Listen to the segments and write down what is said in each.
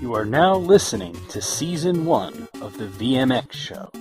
You are now listening to Season 1 of the VMX Show.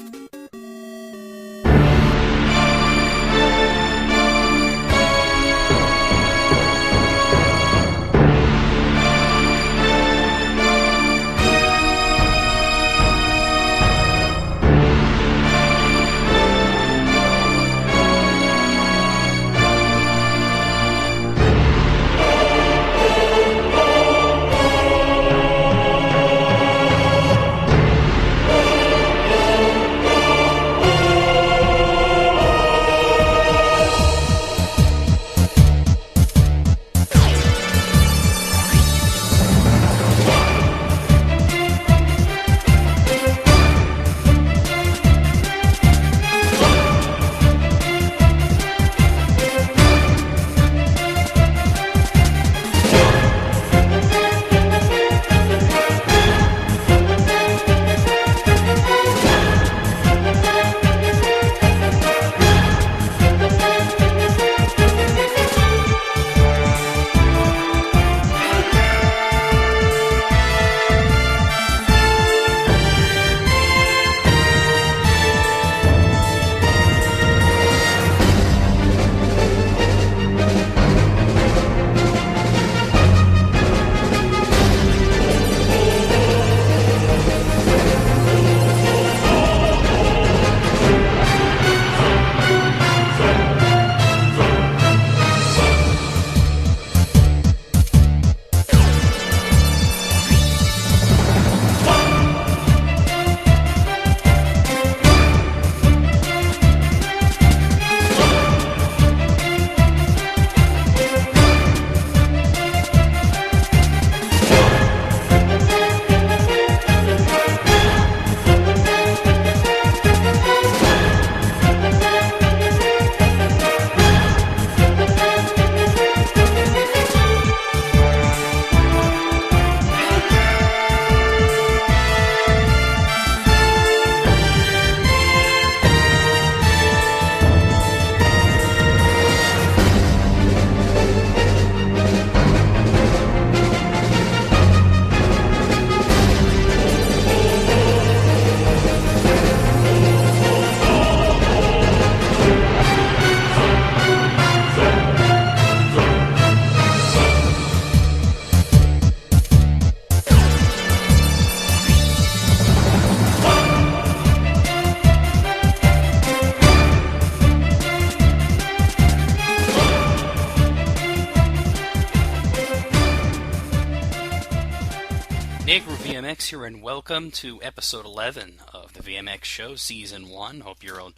NecroVMX here, and welcome to episode 11 of the VMX Show, Season 1. Hope you've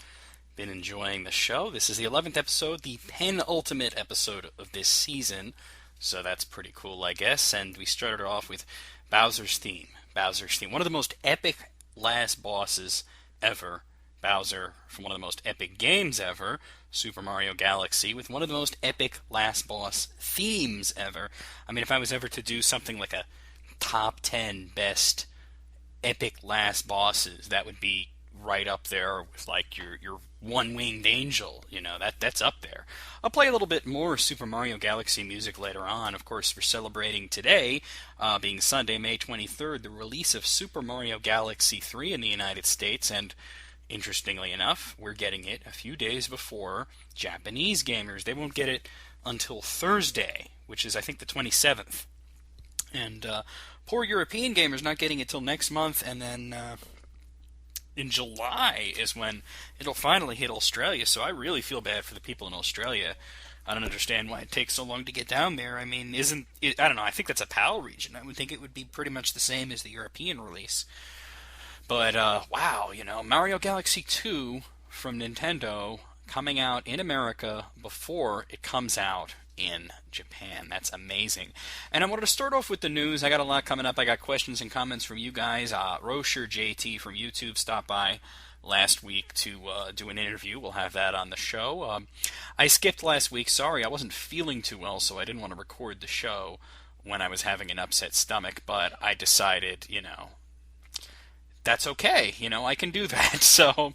been enjoying the show. This is the 11th episode, the penultimate episode of this season, so that's pretty cool, I guess. And we started off with Bowser's theme. One of the most epic last bosses ever. Bowser from one of the most epic games ever, Super Mario Galaxy, with one of the most epic last boss themes ever. I mean, if I was ever to do something like a top 10 best epic last bosses, that would be right up there with like your one-winged angel, that's up there. I'll play a little bit more Super Mario Galaxy music later on. Of course, we're celebrating today, being Sunday, May 23rd, the release of Super Mario Galaxy 3 in the United States, and interestingly enough, we're getting it a few days before Japanese gamers. They won't get it until Thursday, which is I think the 27th. And poor European gamers not getting it till next month, and then in July is when it'll finally hit Australia, so I really feel bad for the people in Australia. I don't understand why it takes so long to get down there. I mean, I don't know, I think that's a PAL region. I would think it would be pretty much the same as the European release. But, wow, Mario Galaxy 2 from Nintendo coming out in America before it comes out in Japan. That's amazing. And I wanted to start off with the news. I got a lot coming up. I got questions and comments from you guys. Rosher JT from YouTube stopped by last week to do an interview. We'll have that on the show. I skipped last week. Sorry, I wasn't feeling too well, so I didn't want to record the show when I was having an upset stomach, but I decided, that's okay. I can do that. So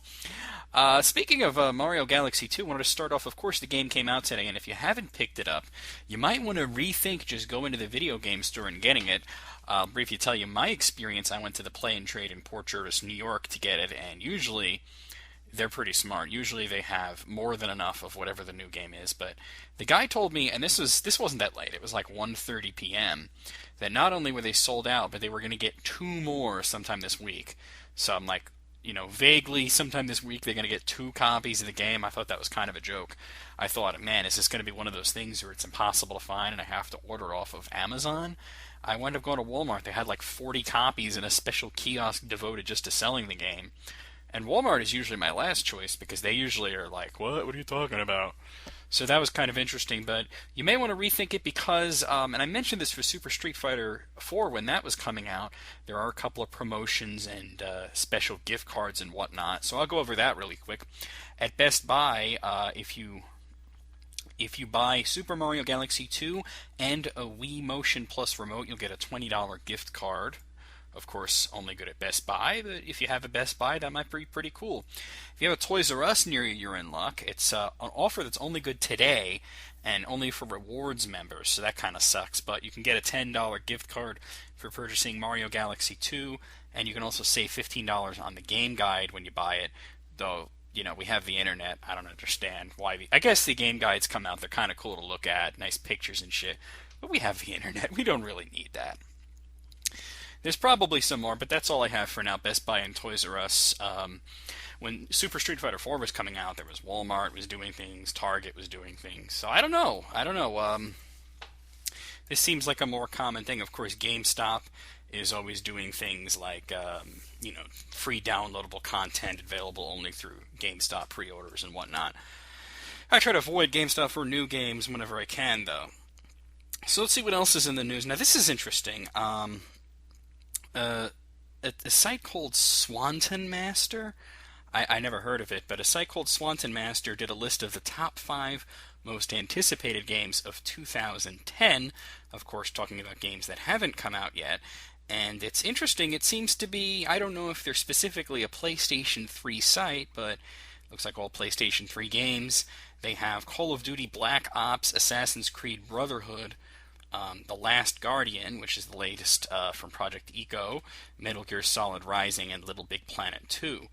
Speaking of Mario Galaxy 2, I wanted to start off, of course, the game came out today, and if you haven't picked it up, you might want to rethink just going to the video game store and getting it. I'll briefly tell you my experience. I went to the Play and Trade in Port Jervis, New York to get it, and usually they're pretty smart. Usually they have more than enough of whatever the new game is, but the guy told me, and this wasn't that late. It was like 1:30 p.m. that not only were they sold out, but they were going to get two more sometime this week. So I'm like, vaguely sometime this week they're going to get two copies of the game. I thought that was kind of a joke. I thought, man, is this going to be one of those things where it's impossible to find and I have to order off of Amazon? I wound up going to Walmart. They had like 40 copies in a special kiosk devoted just to selling the game. And Walmart is usually my last choice because they usually are like, what? What are you talking about? So that was kind of interesting, but you may want to rethink it because, and I mentioned this for Super Street Fighter 4 when that was coming out, there are a couple of promotions and special gift cards and whatnot, so I'll go over that really quick. At Best Buy, if you buy Super Mario Galaxy 2 and a Wii Motion Plus remote, you'll get a $20 gift card. Of course, only good at Best Buy, but if you have a Best Buy, that might be pretty cool. If you have a Toys R Us near you, you're in luck. It's an offer that's only good today and only for rewards members, so that kind of sucks. But you can get a $10 gift card for purchasing Mario Galaxy 2, and you can also save $15 on the game guide when you buy it, though we have the internet. I don't understand why. I guess the game guides come out. They're kind of cool to look at, nice pictures and shit. But we have the internet. We don't really need that. There's probably some more, but that's all I have for now. Best Buy and Toys R Us. When Super Street Fighter 4 was coming out, there was Walmart was doing things, Target was doing things. So I don't know. This seems like a more common thing. Of course, GameStop is always doing things like free downloadable content available only through GameStop pre-orders and whatnot. I try to avoid GameStop for new games whenever I can, though. So let's see what else is in the news. Now, this is interesting. A site called Swanton Master. I never heard of it, but a site called Swanton Master did a list of the top 5 most anticipated games of 2010, of course talking about games that haven't come out yet. And it's interesting, it seems to be, I don't know if they're specifically a PlayStation 3 site, but looks like all PlayStation 3 games. They have Call of Duty Black Ops, Assassin's Creed Brotherhood, The Last Guardian, which is the latest from Project Eco, Metal Gear Solid Rising, and Little Big Planet 2.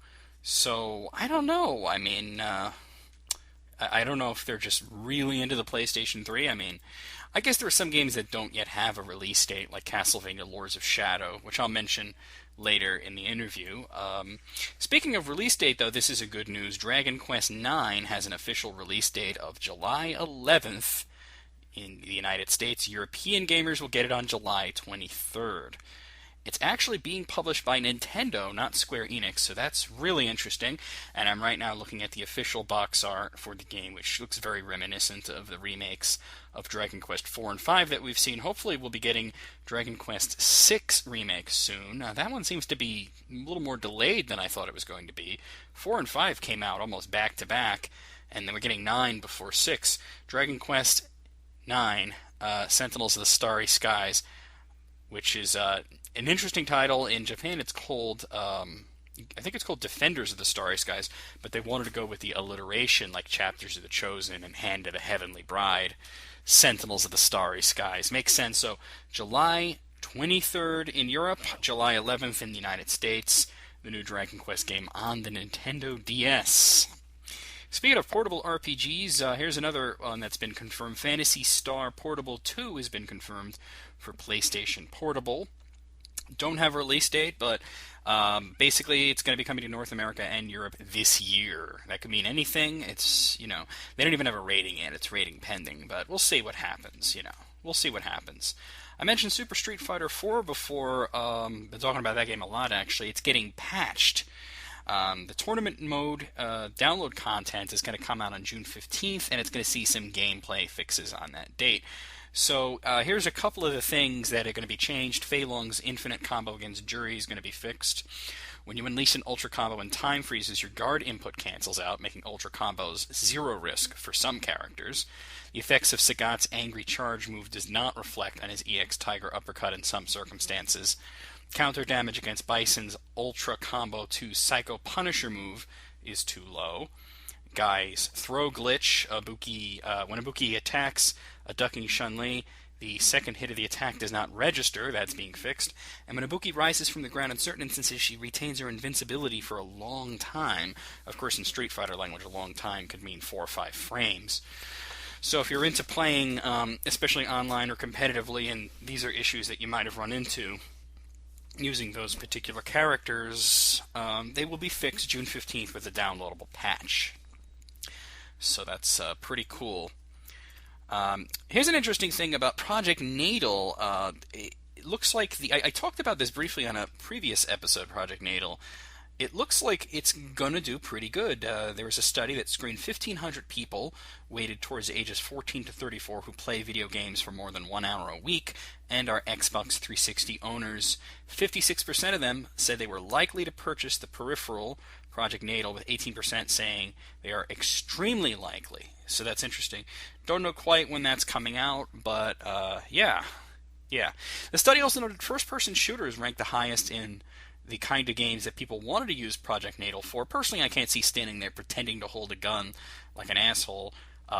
So, I don't know. I mean, I don't know if they're just really into the PlayStation 3. I mean, I guess there are some games that don't yet have a release date, like Castlevania Lords of Shadow, which I'll mention later in the interview. Speaking of release date, though, this is a good news. Dragon Quest IX has an official release date of July 11th. In the United States. European gamers will get it on July 23rd. It's actually being published by Nintendo, not Square Enix, so that's really interesting. And I'm right now looking at the official box art for the game, which looks very reminiscent of the remakes of Dragon Quest 4 and 5 that we've seen. Hopefully we'll be getting Dragon Quest 6 remake soon. That one seems to be a little more delayed than I thought it was going to be. 4 and 5 came out almost back to back, and then we're getting 9 before 6. Dragon Quest 9, Sentinels of the Starry Skies, which is an interesting title. In Japan, it's called, I think it's called Defenders of the Starry Skies, but they wanted to go with the alliteration, like Chapters of the Chosen and Hand of the Heavenly Bride. Sentinels of the Starry Skies. Makes sense. So, July 23rd in Europe, July 11th in the United States, the new Dragon Quest game on the Nintendo DS. Speaking of portable RPGs, here's another one that's been confirmed. Phantasy Star Portable 2 has been confirmed for PlayStation Portable. Don't have a release date, but basically it's going to be coming to North America and Europe this year. That could mean anything. It's, they don't even have a rating yet. It's rating pending, but we'll see what happens, We'll see what happens. I mentioned Super Street Fighter 4 before. Been talking about that game a lot, actually. It's getting patched. The tournament mode download content is going to come out on June 15th, and it's going to see some gameplay fixes on that date. So here's a couple of the things that are going to be changed. Fei Long's infinite combo against Jury is going to be fixed. When you unleash an ultra combo and time freezes, your guard input cancels out, making ultra combos zero risk for some characters. The effects of Sagat's angry charge move does not reflect on his EX Tiger uppercut in some circumstances. Counter damage against Bison's Ultra Combo 2 Psycho Punisher move is too low. Guy's throw glitch, when Ibuki attacks a ducking Chun-Li, the second hit of the attack does not register. That's being fixed. And when Ibuki rises from the ground, in certain instances, she retains her invincibility for a long time. Of course, in Street Fighter language, a long time could mean 4 or 5 frames. So if you're into playing, especially online or competitively, and these are issues that you might have run into using those particular characters, they will be fixed June 15th with a downloadable patch. So that's pretty cool. Here's an interesting thing about Project Natal. It looks like I talked about this briefly on a previous episode, Project Natal. It looks like it's going to do pretty good. There was a study that screened 1,500 people weighted towards ages 14 to 34 who play video games for more than 1 hour a week and are Xbox 360 owners. 56% of them said they were likely to purchase the peripheral Project Natal, with 18% saying they are extremely likely. So that's interesting. Don't know quite when that's coming out, but yeah. The study also noted first-person shooters ranked the highest in the kind of games that people wanted to use Project Natal for. Personally, I can't see standing there pretending to hold a gun like an asshole.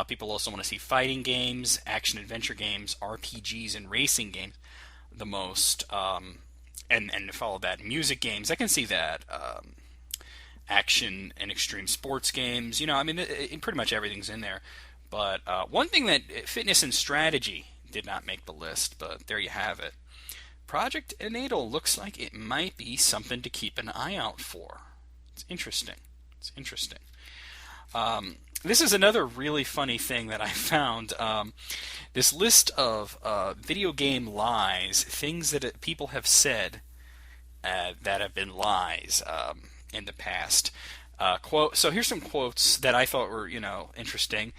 People also want to see fighting games, action-adventure games, RPGs, and racing games the most. And to follow that, music games. I can see that. Action and extreme sports games. Pretty much everything's in there. But one thing that fitness and strategy did not make the list, but there you have it. Project Natal looks like it might be something to keep an eye out for. It's interesting. This is another really funny thing that I found. This list of video game lies, things that people have said that have been lies in the past. So here's some quotes that I thought were, interesting.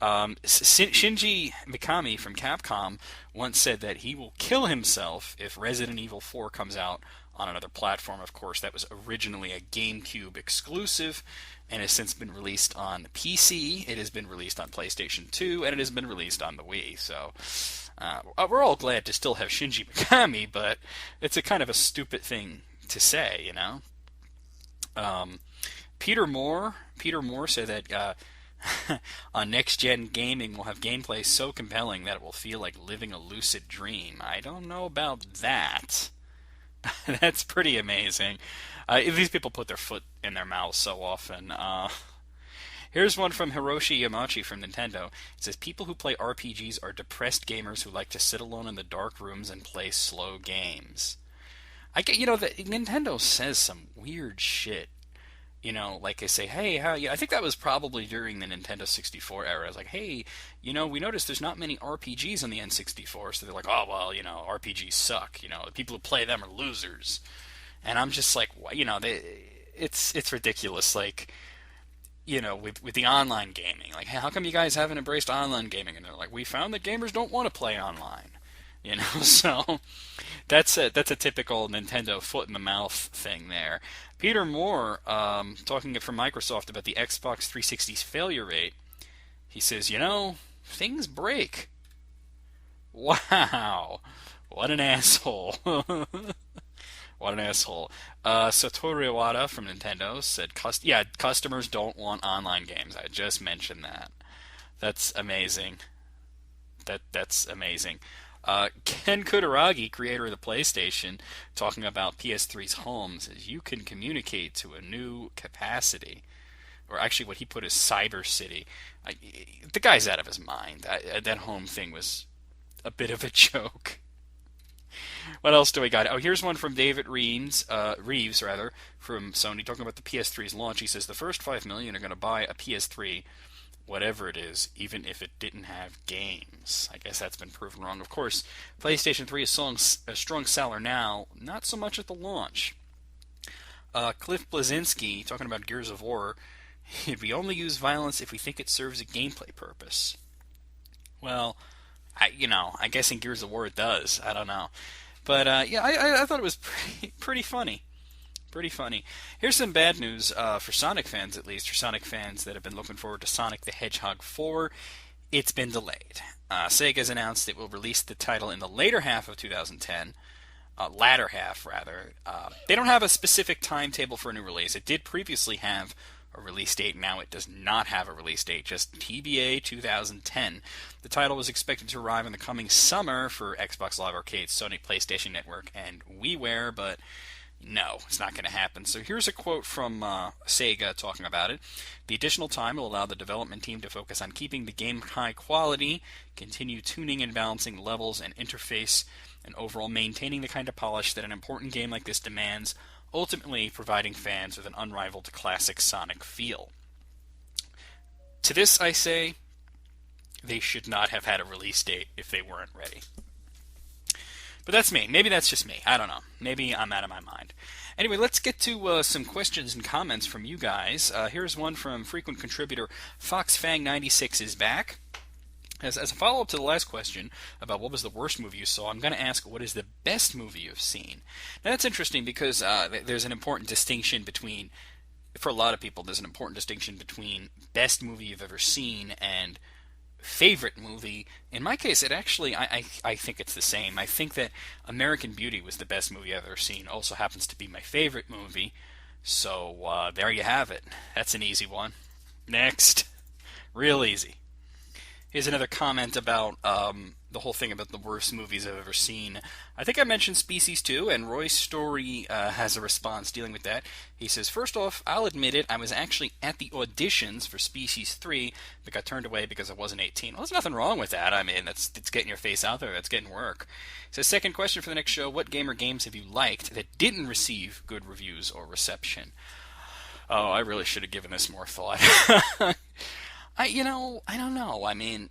Shinji Mikami from Capcom once said that he will kill himself if Resident Evil 4 comes out on another platform. Of course, that was originally a GameCube exclusive and has since been released on PC. It has been released on PlayStation 2, and it has been released on the Wii. So we're all glad to still have Shinji Mikami, but it's a kind of a stupid thing to say, Peter Moore said that on next-gen gaming will have gameplay so compelling that it will feel like living a lucid dream. I don't know about that. That's pretty amazing. These people put their foot in their mouth so often. Here's one from Hiroshi Yamauchi from Nintendo. It says, people who play RPGs are depressed gamers who like to sit alone in the dark rooms and play slow games. Nintendo says some weird shit. Like I say, hey, I think that was probably during the Nintendo 64 era. I was like, hey, we noticed there's not many RPGs on the N64, so they're like, oh, well, RPGs suck. The people who play them are losers. And I'm just like, it's ridiculous. Like, with the online gaming, like, hey, how come you guys haven't embraced online gaming? And they're like, we found that gamers don't want to play online. So that's a typical Nintendo foot in the mouth thing there. Peter Moore, talking from Microsoft about the Xbox 360's failure rate, he says, things break. Wow, what an asshole. What an asshole. Satoru Iwata from Nintendo said, customers don't want online games. I just mentioned that. That's amazing. That's amazing. Ken Kutaragi, creator of the PlayStation, talking about PS3's home, says you can communicate to a new capacity. Or actually what he put is Cyber City. The guy's out of his mind. That home thing was a bit of a joke. What else do we got? Oh, here's one from David Reeves, from Sony, talking about the PS3's launch. He says the first 5 million are going to buy a PS3, whatever it is, even if it didn't have games. I guess that's been proven wrong. Of course, PlayStation 3 is a strong seller now, not so much at the launch. Cliff Blazinski, talking about Gears of War, we only use violence if we think it serves a gameplay purpose. Well, I guess in Gears of War it does. I don't know. But, I thought it was pretty funny. Pretty funny. Here's some bad news for Sonic fans, at least. For Sonic fans that have been looking forward to Sonic the Hedgehog 4, it's been delayed. Sega's announced it will release the title in the later half of 2010. Latter half, rather. They don't have a specific timetable for a new release. It did previously have a release date. Now it does not have a release date, just TBA 2010. The title was expected to arrive in the coming summer for Xbox Live Arcade, Sony PlayStation Network, and WiiWare, but no, it's not going to happen. So here's a quote from Sega talking about it. The additional time will allow the development team to focus on keeping the game high quality, continue tuning and balancing levels and interface, and overall maintaining the kind of polish that an important game like this demands, ultimately providing fans with an unrivaled classic Sonic feel. To this I say, they should not have had a release date if they weren't ready. But that's me. Maybe that's just me. I don't know. Maybe I'm out of my mind. Anyway, let's get to some questions and comments from you guys. Here's one from frequent contributor FoxFang96 is back. As a follow-up to the last question about what was the worst movie you saw, I'm going to ask what is the best movie you've seen. Now that's interesting because there's an important distinction between, for a lot of people, there's an important distinction between best movie you've ever seen and favorite movie. In my case, it actually, I think it's the same. I think that American Beauty was the best movie I've ever seen. Also happens to be my favorite movie. So there you have it. That's an easy one. Next. Real easy. Here's another comment about the whole thing about the worst movies I've ever seen. I think I mentioned Species 2, and Roy Story has a response dealing with that. He says, first off, I'll admit it, I was actually at the auditions for Species 3, but got turned away because I wasn't 18. Well, there's nothing wrong with that. I mean, it's getting your face out there. That's getting work. He says, second question for the next show, what game or games have you liked that didn't receive good reviews or reception? Oh, I really should have given this more thought. I don't know. I mean,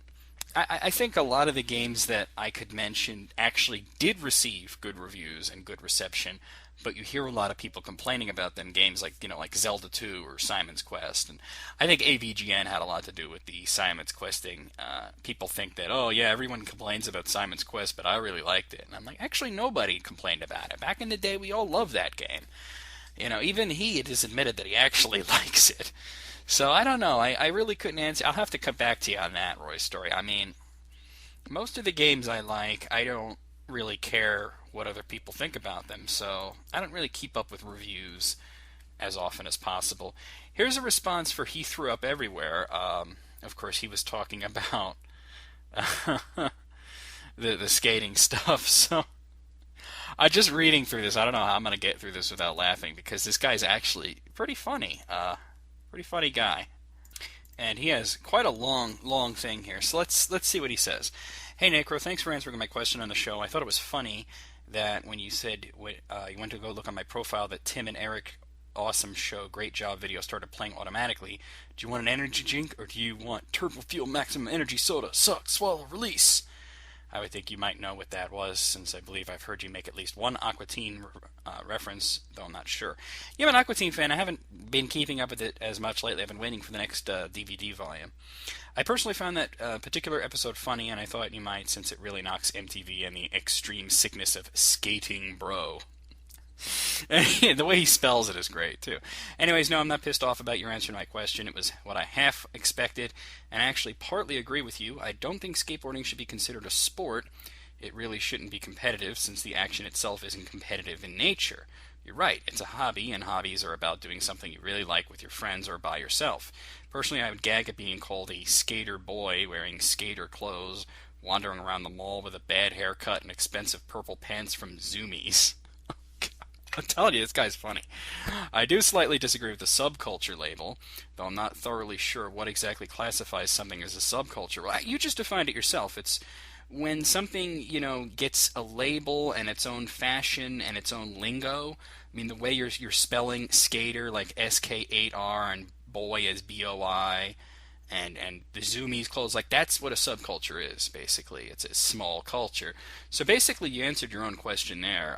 I think a lot of the games that I could mention actually did receive good reviews and good reception, but you hear a lot of people complaining about them games like Zelda 2 or Simon's Quest. And I think AVGN had a lot to do with the Simon's Quest thing. People think that, oh yeah, everyone complains about Simon's Quest, but I really liked it. And I'm like, actually nobody complained about it. Back in the day, we all loved that game. Even he has admitted that he actually likes it. So I don't know. I really couldn't answer. I'll have to come back to you on that, Roy Story. I mean, most of the games I like, I don't really care what other people think about them. So I don't really keep up with reviews as often as possible. Here's a response for He Threw Up Everywhere. Of course, he was talking about the skating stuff. So I'm just reading through this. I don't know how I'm going to get through this without laughing because this guy's actually pretty funny. Pretty funny guy. And he has quite a long thing here. So let's see what he says. Hey, Necro, thanks for answering my question on the show. I thought it was funny that when you said you went to go look on my profile that Tim and Eric, awesome show, great job video, started playing automatically. Do you want an energy drink or do you want Turbo Fuel Maximum Energy Soda? Suck, swallow, release. I would think you might know what that was, since I believe I've heard you make at least one Aqua Teen reference, though I'm not sure. Yeah, I'm an Aqua Teen fan. I haven't been keeping up with it as much lately. I've been waiting for the next DVD volume. I personally found that particular episode funny, and I thought you might, since it really knocks MTV and the extreme sickness of skating bro. The way he spells it is great, too. Anyways, no, I'm not pissed off about your answer to my question. It was what I half expected, and I actually partly agree with you. I don't think skateboarding should be considered a sport. It really shouldn't be competitive, since the action itself isn't competitive in nature. You're right, it's a hobby, and hobbies are about doing something you really like with your friends or by yourself. Personally, I would gag at being called a skater boy wearing skater clothes, wandering around the mall with a bad haircut and expensive purple pants from Zoomies. I'm telling you, this guy's funny. I do slightly disagree with the subculture label, though I'm not thoroughly sure what exactly classifies something as a subculture. Well, you just defined it yourself. It's when something, gets a label and its own fashion and its own lingo. I mean, the way you're spelling skater like SK8R and boy as BOI and the Zoomies clothes, like that's what a subculture is, basically. It's a small culture. So basically you answered your own question there.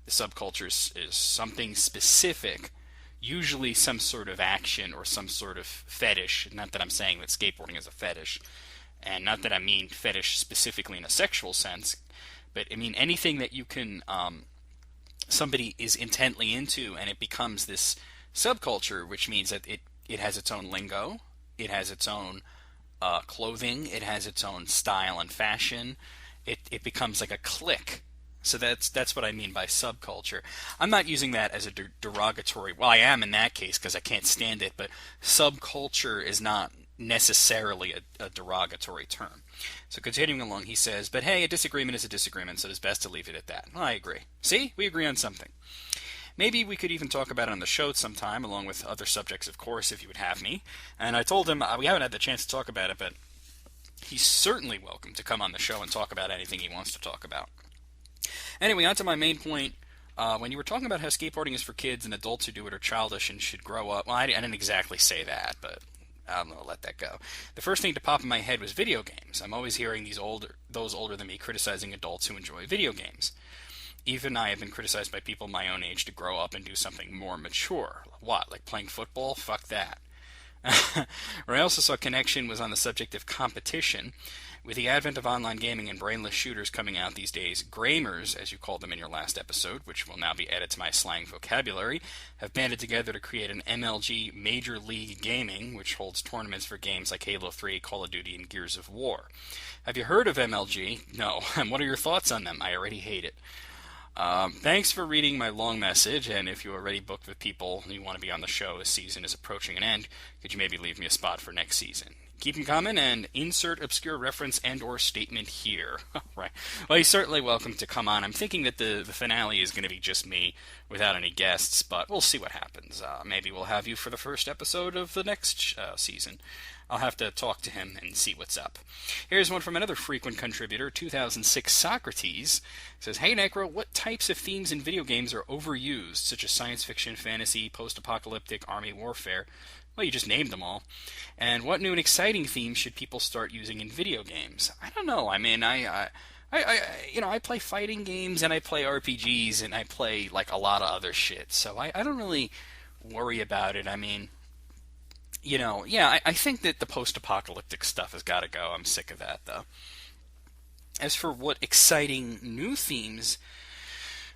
The subculture is something specific, usually some sort of action or some sort of fetish. Not that I'm saying that skateboarding is a fetish, and not that I mean fetish specifically in a sexual sense, but I mean anything that you can, somebody is intently into, and it becomes this subculture, which means that it has its own lingo, it has its own clothing, it has its own style and fashion. It becomes like a clique. So that's what I mean by subculture. I'm not using that as a derogatory. Well, I am in that case because I can't stand it. But subculture is not necessarily a derogatory term. So continuing along, he says, "But hey, a disagreement is a disagreement, so it's best to leave it at that." Well, I agree. See, we agree on something. Maybe we could even talk about it on the show sometime, along with other subjects, of course, if you would have me. And I told him we haven't had the chance to talk about it, but he's certainly welcome to come on the show and talk about anything he wants to talk about. Anyway, on to my main point. When you were talking about how skateboarding is for kids and adults who do it are childish and should grow up, well, I didn't exactly say that, but I'm going to let that go. The first thing to pop in my head was video games. I'm always hearing those older than me criticizing adults who enjoy video games. Even I have been criticized by people my own age to grow up and do something more mature. What, like playing football? Fuck that. Where I also saw connection was on the subject of competition. With the advent of online gaming and brainless shooters coming out these days, Gramers, as you called them in your last episode, which will now be added to my slang vocabulary, have banded together to create an MLG Major League Gaming, which holds tournaments for games like Halo 3, Call of Duty, and Gears of War. Have you heard of MLG? No. And what are your thoughts on them? I already hate it. Thanks for reading my long message, and if you're already booked with people and you want to be on the show as season is approaching an end, could you maybe leave me a spot for next season? Keep them coming, and insert obscure reference and or statement here. Right. Well, he's certainly welcome to come on. I'm thinking that the finale is going to be just me without any guests, but we'll see what happens. Maybe we'll have you for the first episode of the next season. I'll have to talk to him and see what's up. Here's one from another frequent contributor, 2006 Socrates. It says, "Hey Necro, what types of themes in video games are overused, such as science fiction, fantasy, post-apocalyptic, army warfare?" Well, you just named them all. "And what new and exciting themes should people start using in video games?" I don't know. I mean, I play fighting games and I play RPGs and I play like a lot of other shit. So I don't really worry about it. I mean, I think that the post-apocalyptic stuff has got to go. I'm sick of that, though. As for what exciting new themes,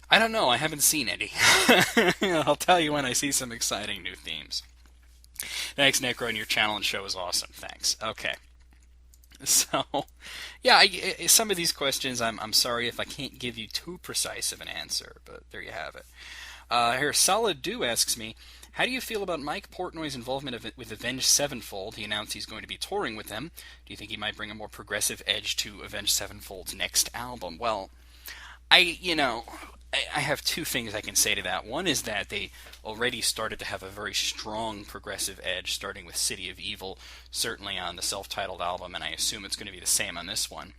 I don't know. I haven't seen any. I'll tell you when I see some exciting new themes. Thanks, Necro, and your challenge show is awesome. Thanks. Okay. So, yeah, some of these questions, I'm sorry if I can't give you too precise of an answer, but there you have it. Here, Solid Do asks me, "How do you feel about Mike Portnoy's involvement with Avenged Sevenfold? He announced he's going to be touring with them. Do you think he might bring a more progressive edge to Avenged Sevenfold's next album?" Well, I have two things I can say to that. One is that they already started to have a very strong progressive edge, starting with City of Evil, certainly on the self-titled album, and I assume it's going to be the same on this one.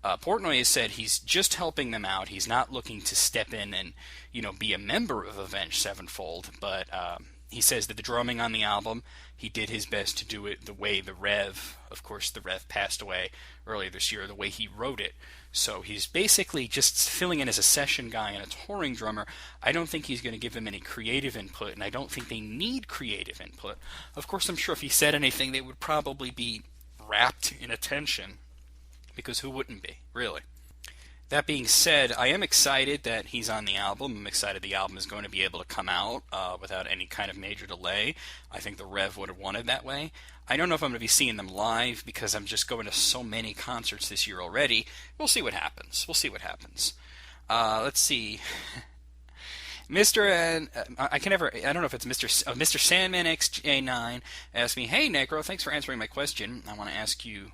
Portnoy has said he's just helping them out. He's not looking to step in and, be a member of Avenged Sevenfold, but he says that the drumming on the album, he did his best to do it the way the Rev, of course the Rev passed away earlier this year, the way he wrote it. So he's basically just filling in as a session guy and a touring drummer. I don't think he's going to give them any creative input, and I don't think they need creative input. Of course, I'm sure if he said anything, they would probably be wrapped in attention, because who wouldn't be, really? That being said, I am excited that he's on the album. I'm excited the album is going to be able to come out without any kind of major delay. I think the Rev would have wanted that way. I don't know if I'm going to be seeing them live because I'm just going to so many concerts this year already. We'll see what happens. Let's see. I don't know if it's Mr. Sandman XJ9 asked me, "Hey Necro, thanks for answering my question. I want to ask you,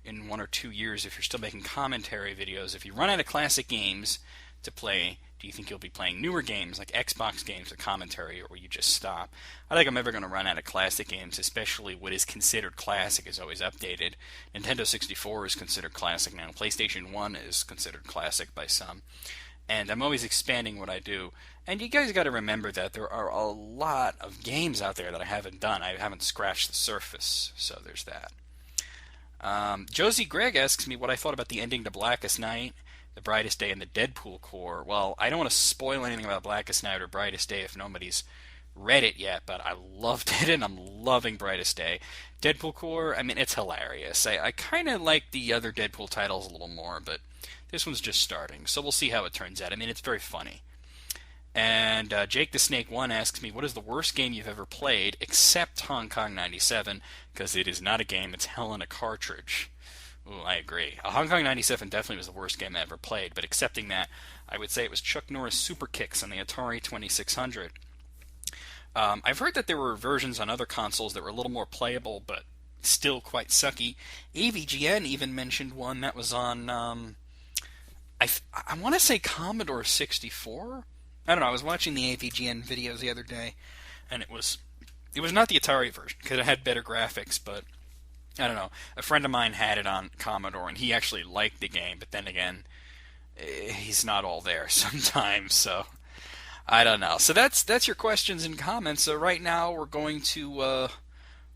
in 1 or 2 years, if you're still making commentary videos, if you run out of classic games to play, do you think you'll be playing newer games like Xbox games with commentary, or will you just stop?" I think I'm never going to run out of classic games, especially what is considered classic is always updated. Nintendo 64 is considered classic now. PlayStation 1 is considered classic by some. And I'm always expanding what I do. And you guys got to remember that there are a lot of games out there that I haven't done. I haven't scratched the surface, so there's that. Josie Gregg asks me what I thought about the ending to Blackest Night, The Brightest Day, and the Deadpool core. Well, I don't want to spoil anything about Blackest Night or Brightest Day if nobody's read it yet, but I loved it, and I'm loving Brightest Day. Deadpool core, I mean, it's hilarious. I kind of like the other Deadpool titles a little more, but this one's just starting, so we'll see how it turns out. I mean, it's very funny. And Jake the Snake 1 asks me, what is the worst game you've ever played, except Hong Kong 97, because it is not a game, it's hell in a cartridge. Ooh, I agree. Hong Kong 97 definitely was the worst game I ever played, but accepting that, I would say it was Chuck Norris Super Kicks on the Atari 2600. I've heard that there were versions on other consoles that were a little more playable, but still quite sucky. AVGN even mentioned one that was on, I want to say Commodore 64? I don't know, I was watching the AVGN videos the other day, and it was not the Atari version, because it had better graphics, but I don't know. A friend of mine had it on Commodore, and he actually liked the game, but then again, he's not all there sometimes, so I don't know. So that's your questions and comments. So right now we're going to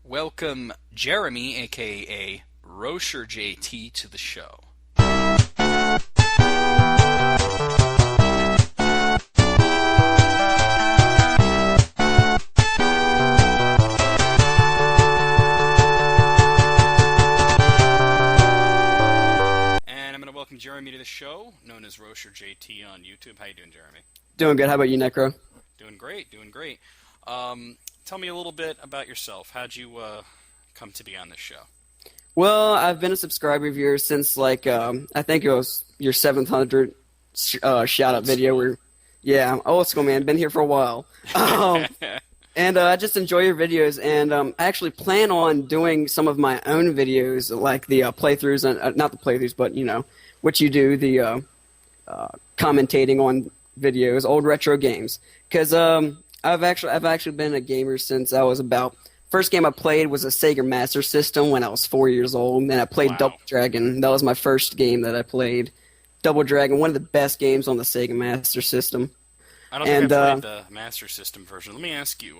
welcome Jeremy, aka Rocher JT, to the show. Welcome Jeremy to the show, known as Rocher JT on YouTube. How you doing, Jeremy? Doing good. How about you, Necro? Doing great, doing great. Tell me a little bit about yourself. How'd you come to be on this show? Well, I've been a subscriber of yours since, I think it was your 700 shout-out video. I'm old school, man. Been here for a while. And I just enjoy your videos, and I actually plan on doing some of my own videos, like the playthroughs, and not the playthroughs, but, what you do, the commentating on videos, old retro games. Because I've actually been a gamer since I was about... First game I played was a Sega Master System when I was 4 years old, and I played Double Dragon. That was my first game that I played. Double Dragon, one of the best games on the Sega Master System. I don't think I played the Master System version. Let me ask you,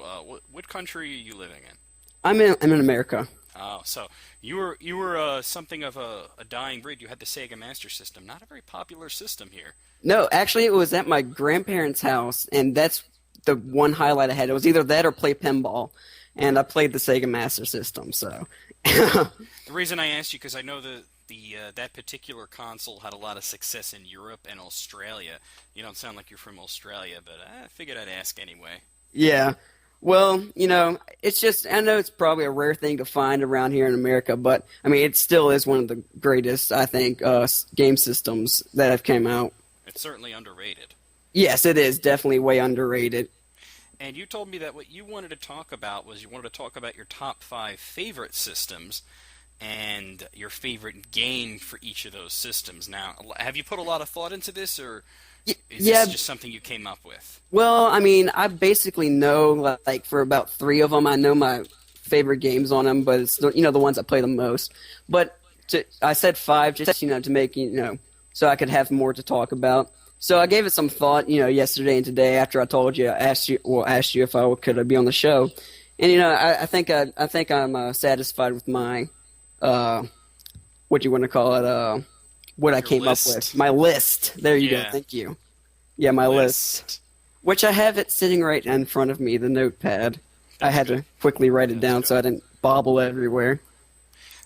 what country are you living in? I'm in America. Oh, so you were something of a dying breed. You had the Sega Master System, not a very popular system here. No, actually, it was at my grandparents' house, and that's the one highlight I had. It was either that or play pinball, and I played the Sega Master System. So the reason I asked you because I know that particular console had a lot of success in Europe and Australia. You don't sound like you're from Australia, but I figured I'd ask anyway. Yeah. Well, it's just, I know it's probably a rare thing to find around here in America, but, I mean, it still is one of the greatest, I think, game systems that have came out. It's certainly underrated. Yes, it is. Definitely way underrated. And you told me that what you wanted to talk about was you wanted to talk about your top 5 favorite systems and your favorite game for each of those systems. Now, have you put a lot of thought into this, or is this just something you came up with? Well, I mean, I basically know, like, for about 3 of them, I know my favorite games on them, but it's, the ones I play the most. But I said 5 just, to make, so I could have more to talk about. So I gave it some thought, yesterday and today after I told you, I asked you if I could be on the show. And, I think I'm satisfied with my... what do you want to call it? What I came up with. My list. There you go. Thank you. Yeah, my list. Which I have it sitting right in front of me, the notepad. I had to quickly write it down so I didn't bobble everywhere.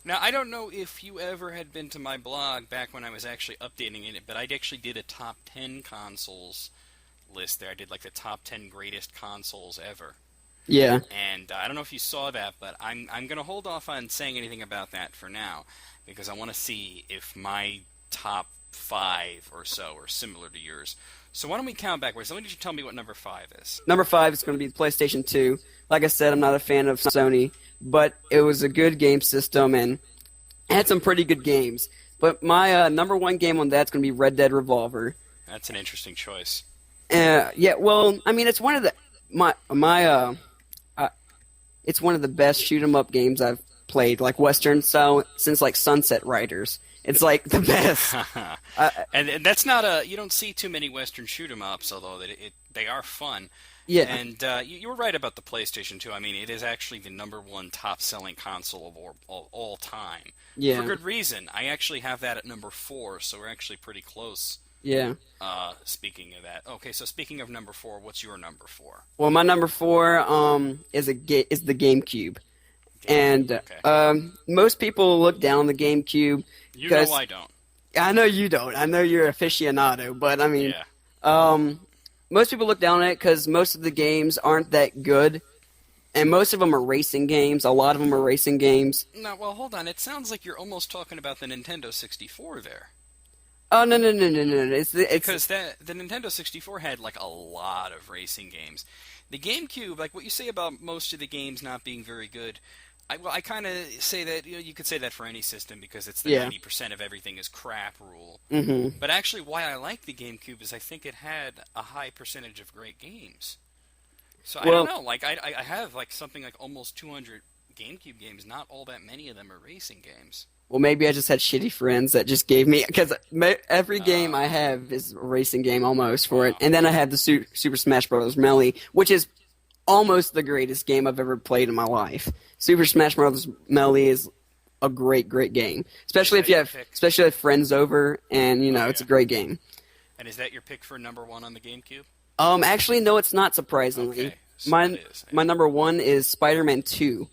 Now, I don't know if you ever had been to my blog back when I was actually updating it, but I actually did a top 10 consoles list there. I did like the top 10 greatest consoles ever. Yeah. And I don't know if you saw that, but I'm going to hold off on saying anything about that for now because I want to see if my top 5 or so are similar to yours. So why don't we count backwards? So why don't you tell me what number 5 is? Number 5 is going to be the PlayStation 2. Like I said, I'm not a fan of Sony, but it was a good game system and had some pretty good games. But my number 1 game on that's going to be Red Dead Revolver. That's an interesting choice. Yeah, well, I mean, it's one of the it's one of the best shoot-'em-up games I've played, like Western style, since like Sunset Riders. It's like the best. And that's not you don't see too many Western shoot-'em-ups, although they are fun. Yeah. And you were right about the PlayStation 2. I mean, it is actually the number 1 top-selling console of all time. Yeah. For good reason. I actually have that at number 4, so we're actually pretty close. Yeah. Speaking of that. Okay, so speaking of number 4, what's your number 4? Well, my number 4 is the GameCube. And okay. Most people look down the GameCube. You know I don't. I know you don't. I know you're aficionado, but I mean, most people look down on it because most of the games aren't that good. and most of them are racing games. A lot of them are racing games. No, well, hold on. It sounds like you're almost talking about the Nintendo 64 there. Oh no no no no no! No. It's Because the Nintendo 64 had like a lot of racing games. The GameCube, like what you say about most of the games not being very good, I kind of say that you could say that for any system because it's the yeah. 90% of everything is crap rule. Hmm. But actually, why I like the GameCube is I think it had a high percentage of great games. So I don't Well, know. Like I have like something like almost 200 GameCube games. Not all that many of them are racing games. maybe I just had shitty friends that just gave me because every game I Uh, have is a racing game almost for it, wow. and then I have the Super Smash Bros. Melee, which is almost the greatest game I've ever played in my life. Super Smash Bros. Melee is a great game, Is especially if that you your have pick? friends over, and Oh it's a yeah. great game. And is that your pick for number one on the GameCube? Actually, no, it's not. Surprisingly, Okay, so what my is? my number one is Spider-Man 2.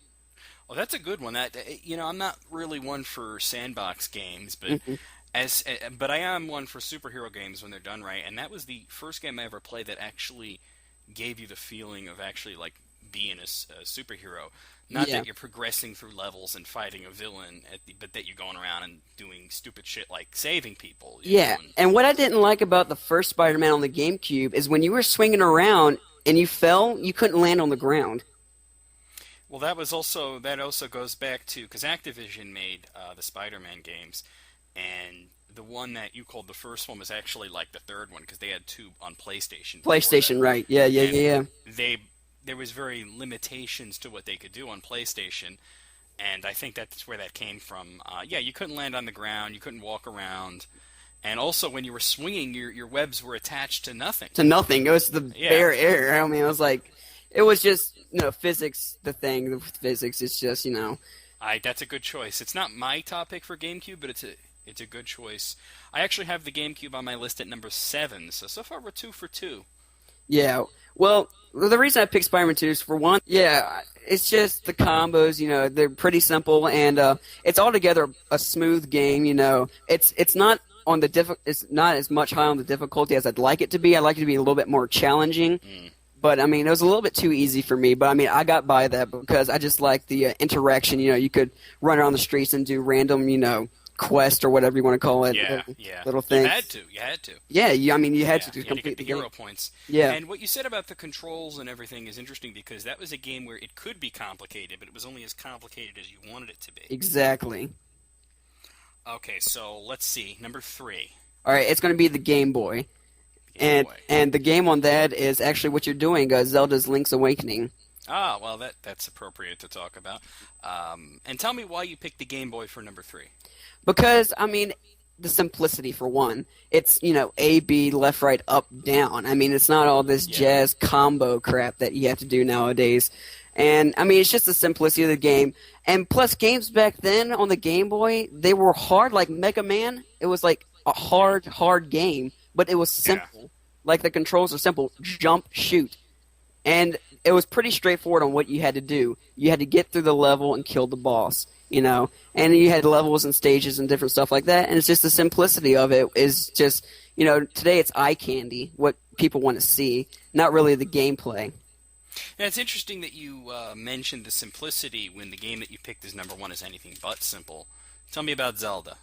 Well, that's a good one. That I'm not really one for sandbox games, but Hmm. but I am one for superhero games when they're done right. And that was the first game I ever played that actually gave you the feeling of actually like being a superhero. Not Yeah. that you're progressing through levels and fighting a villain, but that you're going around and doing stupid shit like saving people. Yeah, and what I didn't like about the first Spider-Man on the GameCube is when you were swinging around and you fell, you couldn't land on the ground. Well, that also goes back to because Activision made the Spider-Man games, and the one that you called the first one was actually like the third one because they had two on PlayStation before that, PlayStation, right? Yeah, yeah, and yeah, they there was very limitations to what they could do on PlayStation, and I think that's where that came from. Yeah, you couldn't land on the ground, you couldn't walk around, and also when you were swinging, your webs were attached to nothing. to nothing. It was the Yeah, bare air. I mean, it was like, it was just, physics. The thing with physics, it's just, that's a good choice. It's not my top pick for GameCube, but it's a good choice. I actually have the GameCube on my list at number 7, so far we're 2 for 2. yeah. Well, the reason I picked Spider-Man 2 is for one, yeah, it's just the combos, they're pretty simple, and it's altogether a smooth game, It's not on the it's not as much high on the difficulty as I'd like it to be. I'd like it to be a little bit more challenging. But I mean, it was a little bit too easy for me. But I mean, I got by that because I just like the interaction. You could run around the streets and do random, quest or whatever you want to call it. Yeah, little, yeah. little things. You had to. Yeah, I mean, you had Yeah, to you had to complete get the the hero game. points. Yeah, And what you said about the controls and everything is interesting because that was a game where it could be complicated, but it was only as complicated as you wanted it to be. exactly. Okay, so let's see. Number 3, All right, it's going to be the Game Boy, Game and Boy. and the game on that is actually what you're doing, Zelda's Link's Awakening. Ah, well, that's appropriate to talk about. And tell me why you picked the Game Boy for number 3. Because I mean, the simplicity for one. It's A, B, left, right, up, down. I mean, it's not all this Yeah. jazz combo crap that you have to do nowadays. And I mean, it's just the simplicity of the game. And plus, games back then on the Game Boy, they were hard. Like Mega Man, it was like a hard game, but it was simple. Like the controls are simple: jump, shoot, and it was pretty straightforward on what you had to do. You had to get through the level and kill the boss. And you had levels and stages and different stuff like that, and it's just the simplicity of it is just, today it's eye candy, what people want to see, not really the gameplay. And it's interesting that you mentioned the simplicity when the game that you picked as number 1 is anything but simple. Tell me about Zelda.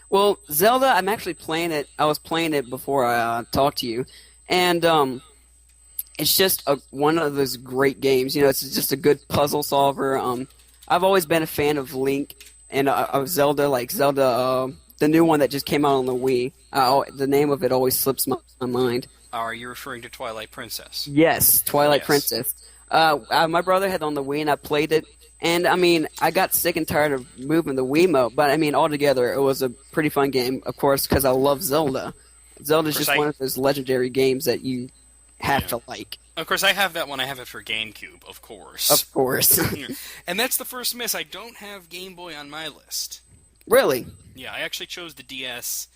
Well, Zelda, I'm actually playing it. I was playing it before I talked to you, and it's just one of those great games. It's just a good puzzle solver. I've always been a fan of Link and of Zelda, like Zelda, the new one that just came out on the Wii. The name of it always slips my mind. Are you referring to Twilight Princess? Yes, Twilight Yes. Princess. My brother had it on the Wii, and I played it. And I mean, I got sick and tired of moving the Wiimote, but I mean, altogether, it was a pretty fun game. Of course, because I love Zelda. Zelda's Of course, just one of those legendary games that you have to like. Of course, I have that one. I have it for GameCube, of course. Of course. And that's the first miss. I don't have Game Boy on my list. Really? Yeah, I actually chose the DS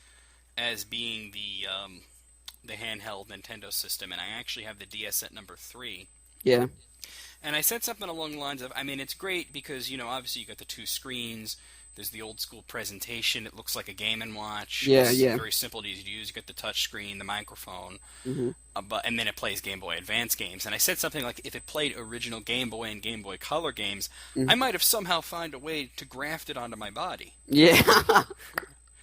as being the handheld Nintendo system, and I actually have the DS at number 3. Yeah. And I said something along the lines of, I mean, it's great because, obviously you got the 2 screens, There's the old school presentation. It looks like a Game and Watch. Yeah, It's yeah. very simple to use. You get the touch screen, the microphone, Hmm. and then it plays Game Boy Advance games. And I said something like, if it played original Game Boy and Game Boy Color games, I might have somehow found a way to graft it onto my body. Yeah.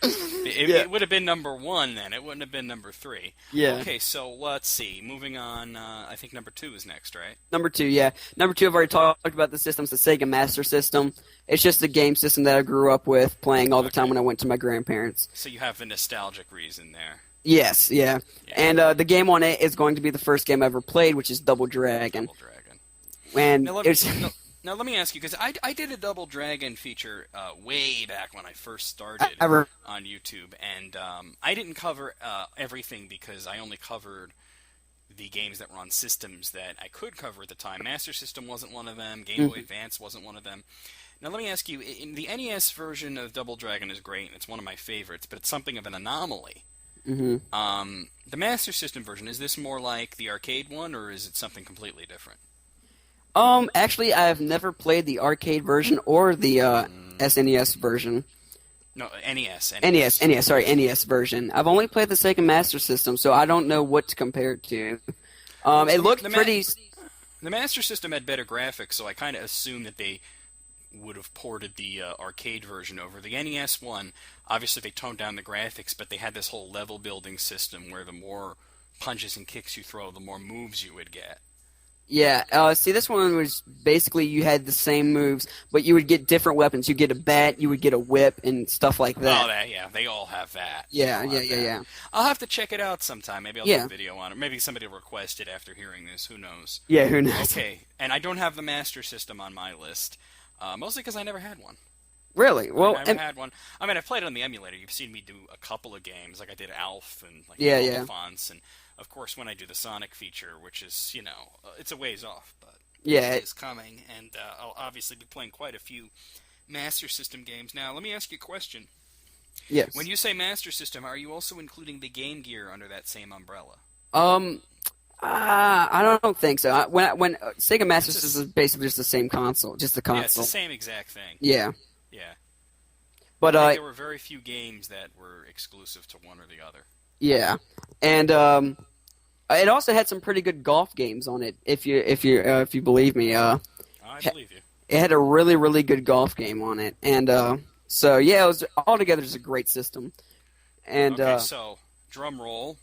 Yeah. It would have been number one then. It wouldn't have been number three. Yeah. Okay, so let's see. Moving on, I think number two is next, right? Number two, yeah. Number two, I've already talked about the system. It's the Sega Master System. It's just a game system that I grew up with, playing all the time when I went to my grandparents. So you have the nostalgic reason there. Yes, yeah. Yeah. And the game on it is going to be the first game I ever played, which is Double Dragon. Double Dragon. And Now now let me ask you, because I did a Double Dragon feature way back when I first started on YouTube, and I didn't cover everything because I only covered the games that were on systems that I could cover at the time. Master System wasn't one of them. Game Boy Advance wasn't one of them. Now let me ask you, in the NES version of Double Dragon is great, and it's one of my favorites, but it's something of an anomaly. The Master System version, is this more like the arcade one, or is it something completely different? Actually, I have never played the arcade version or the SNES version. No, NES. NES version. I've only played the Sega Master System, so I don't know what to compare it to. It looked pretty... The Master System had better graphics, so I kind of assumed that they would have ported the arcade version over. The NES one, obviously they toned down the graphics, but they had this whole level building system where the more punches and kicks you throw, the more moves you would get. Yeah, see, this one was basically you had the same moves, but you would get different weapons. You get a bat, you would get a whip, and stuff like that. Oh, yeah, they all have that. Yeah. I'll have to check it out sometime. Maybe I'll do a video on it. Maybe somebody will request it after hearing this. Who knows? Yeah, who knows? Okay, and I don't have the Master System on my list, mostly because I never had one. Really? Well, I never had one. I mean, I've played it on the emulator. You've seen me do a couple of games, like I did Alf and Fonts, and of course when I do the Sonic feature, which is, it's a ways off, but it is coming, and I'll obviously be playing quite a few Master System games. Now, let me ask you a question. Yes. When you say Master System, are you also including the Game Gear under that same umbrella? I don't think so. When Sega Master System is basically just the same console, just the console. Yeah, it's the same exact thing. Yeah. Yeah. But I think there were very few games that were exclusive to one or the other. Yeah, and it also had some pretty good golf games on it. If you believe me, I believe you. It had a really, really good golf game on it, and so yeah, it was altogether just a great system. And okay, so drum roll.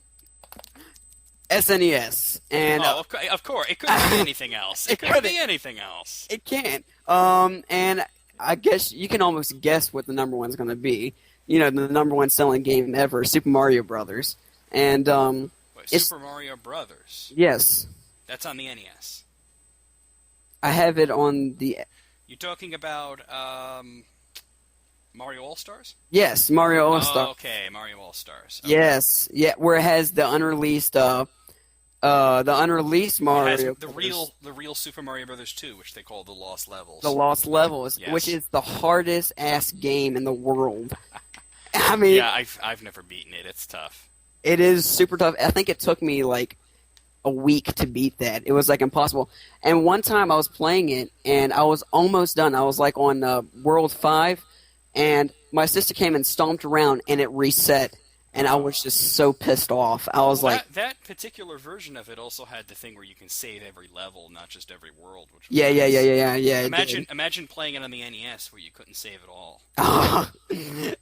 SNES, and of course, it couldn't be anything else. It couldn't be anything else. It can't. And I guess you can almost guess what the number one's going to be. The number one selling game ever, Super Mario Brothers. And Super Mario Brothers. Yes. That's on the NES. I have it on the... You're talking about Mario All-Stars? Yes, Mario All-Stars. Oh, okay, Mario All-Stars. Okay. Yes, yeah, where it has the unreleased Mario. It has the real Super Mario Brothers 2, which they call the Lost Levels. The Lost Levels, yes. Which is the hardest ass game in the world. I mean, yeah, I've never beaten it. It's tough. It is super tough. I think it took me like a week to beat that. It was like impossible. And one time I was playing it, and I was almost done. I was like on World 5, and my sister came and stomped around, and it reset. And I was just so pissed off. I was like... That particular version of it also had the thing where you can save every level, not just every world. Which was Yeah. Imagine playing it on the NES where you couldn't save it all.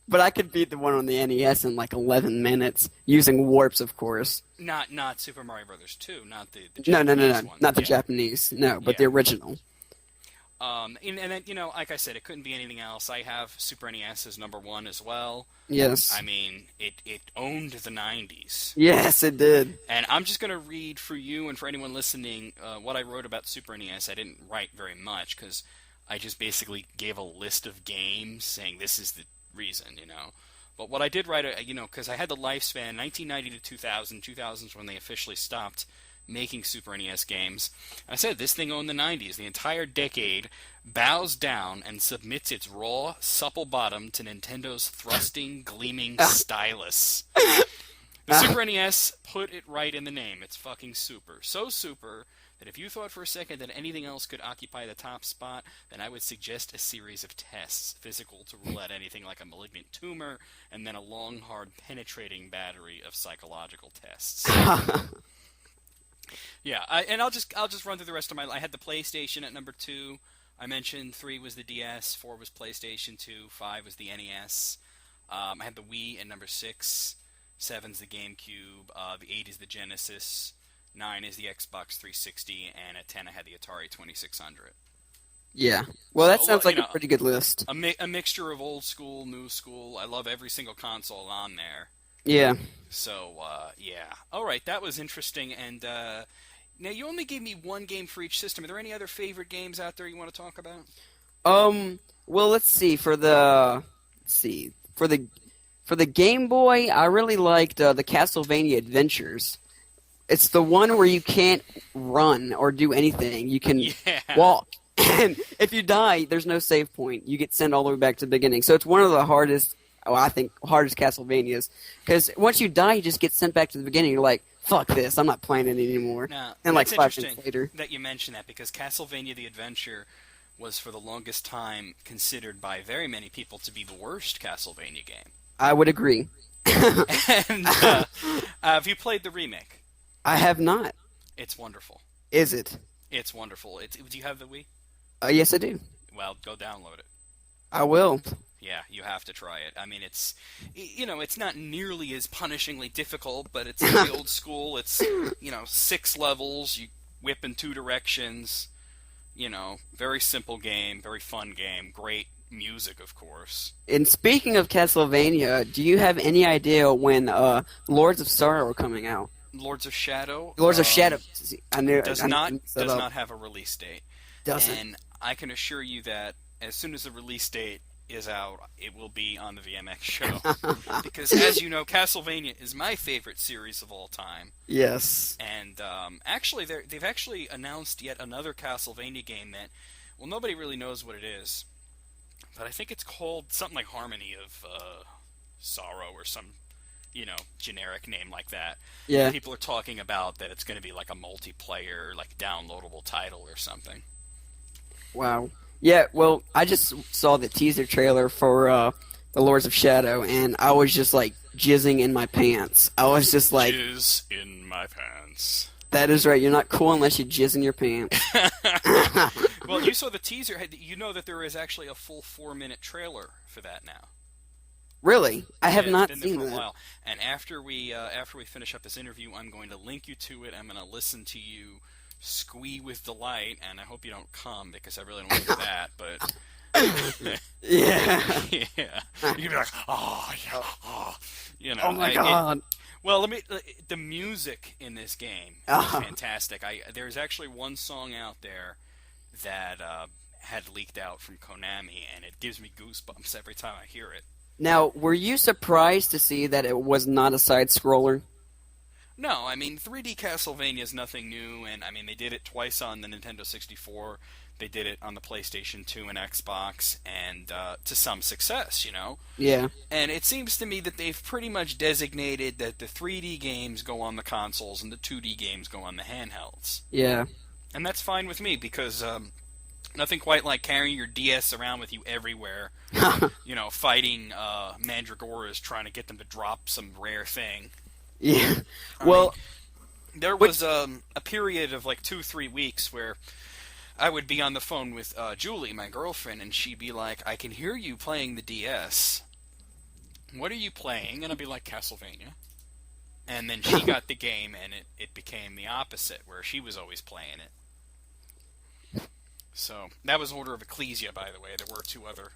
But I could beat the one on the NES in like 11 minutes, using warps, of course. Not Super Mario Brothers 2, not the No. Japanese one. Not the Japanese. No, but the original. And then, like I said, it couldn't be anything else. I have Super NES as number one as well. Yes. I mean, it owned the 90s. Yes, it did. And I'm just going to read for you and for anyone listening what I wrote about Super NES. I didn't write very much because I just basically gave a list of games saying this is the reason, But what I did write, because I had the lifespan, 1990 to 2000. 2000 is when they officially stopped making Super NES games. I said this thing owned the 90s. The entire decade bows down and submits its raw, supple bottom to Nintendo's thrusting, gleaming stylus. The Super NES put it right in the name. It's fucking super. So super that if you thought for a second that anything else could occupy the top spot, then I would suggest a series of tests, physical to rule out anything like a malignant tumor, and then a long, hard, penetrating battery of psychological tests. Yeah, I'll just run through the rest of my. I had the PlayStation at number 2. I mentioned 3 was the DS, 4 was PlayStation 2, 5 was the NES. I had the Wii at number 6, 7's the GameCube, the 8 is the Genesis, 9 is the Xbox 360, and at 10 I had the Atari 2600. Yeah. Well, that So, sounds like a pretty good list. A mixture of old school, new school. I love every single console on there. Yeah. So, yeah. All right, that was interesting. And now you only gave me one game for each system. Are there any other favorite games out there you want to talk about? Well, let's see. For the Game Boy, I really liked the Castlevania Adventures. It's the one where you can't run or do anything. You can walk. And if you die, there's no save point. You get sent all the way back to the beginning. So it's one of the hardest, I think, hardest Castlevanias. Because once you die, you just get sent back to the beginning. You're like, fuck this, I'm not playing it anymore. Now, and like that's 5 minutes interesting later. that you mention that, because Castlevania the Adventure was for the longest time considered by very many people to be the worst Castlevania game. I would agree. And have you played the remake? I have not. It's wonderful. Is it? It's wonderful. Do you have the Wii? Yes, I do. Well, go download it. I will. Yeah, you have to try it. I mean, it's not nearly as punishingly difficult, but it's very old school. It's 6 levels. You whip in 2 directions. Very simple game, very fun game. Great music, of course. And speaking of Castlevania, do you have any idea when Lords of Sorrow are coming out? Lords of Shadow. Lords of Shadow. I knew does not have a release date. Doesn't. And I can assure you that as soon as the release date is out, it will be on the VMX show. Because, as you know, Castlevania is my favorite series of all time. Yes. And actually, they've actually announced yet another Castlevania game that, well, nobody really knows what it is. But I think it's called something like Harmony of Sorrow or some, generic name like that. Yeah. People are talking about that it's going to be like a multiplayer, like downloadable title or something. Wow. Yeah, well, I just saw the teaser trailer for the Lords of Shadow, and I was just like jizzing in my pants. I was just like, jizz in my pants. That is right. You're not cool unless you jizz in your pants. Well, you saw the teaser. You know that there is actually a full 4-minute trailer for that now. Really? I have not seen seen that. that. A while. And after we finish up this interview, I'm going to link you to it. I'm going to listen to you squee with delight, and I hope you don't come because I really don't want to do that. But yeah, yeah, you'd be like, oh yeah, oh, Oh my god. Well, the music in this game is fantastic. There's actually one song out there that had leaked out from Konami, and it gives me goosebumps every time I hear it. Now, were you surprised to see that it was not a side-scroller? No, I mean, 3D Castlevania is nothing new, and I mean, they did it twice on the Nintendo 64, they did it on the PlayStation 2 and Xbox, and to some success, Yeah. And it seems to me that they've pretty much designated that the 3D games go on the consoles and the 2D games go on the handhelds. Yeah. And that's fine with me, because nothing quite like carrying your DS around with you everywhere, fighting Mandragoras, trying to get them to drop some rare thing. Yeah. Well, there was a period of like 2-3 weeks where I would be on the phone with Julie, my girlfriend, and she'd be like, I can hear you playing the DS. What are you playing? And I'd be like, Castlevania. And then she got the game, and it became the opposite, where she was always playing it. So, that was Order of Ecclesia, by the way. There were 2 other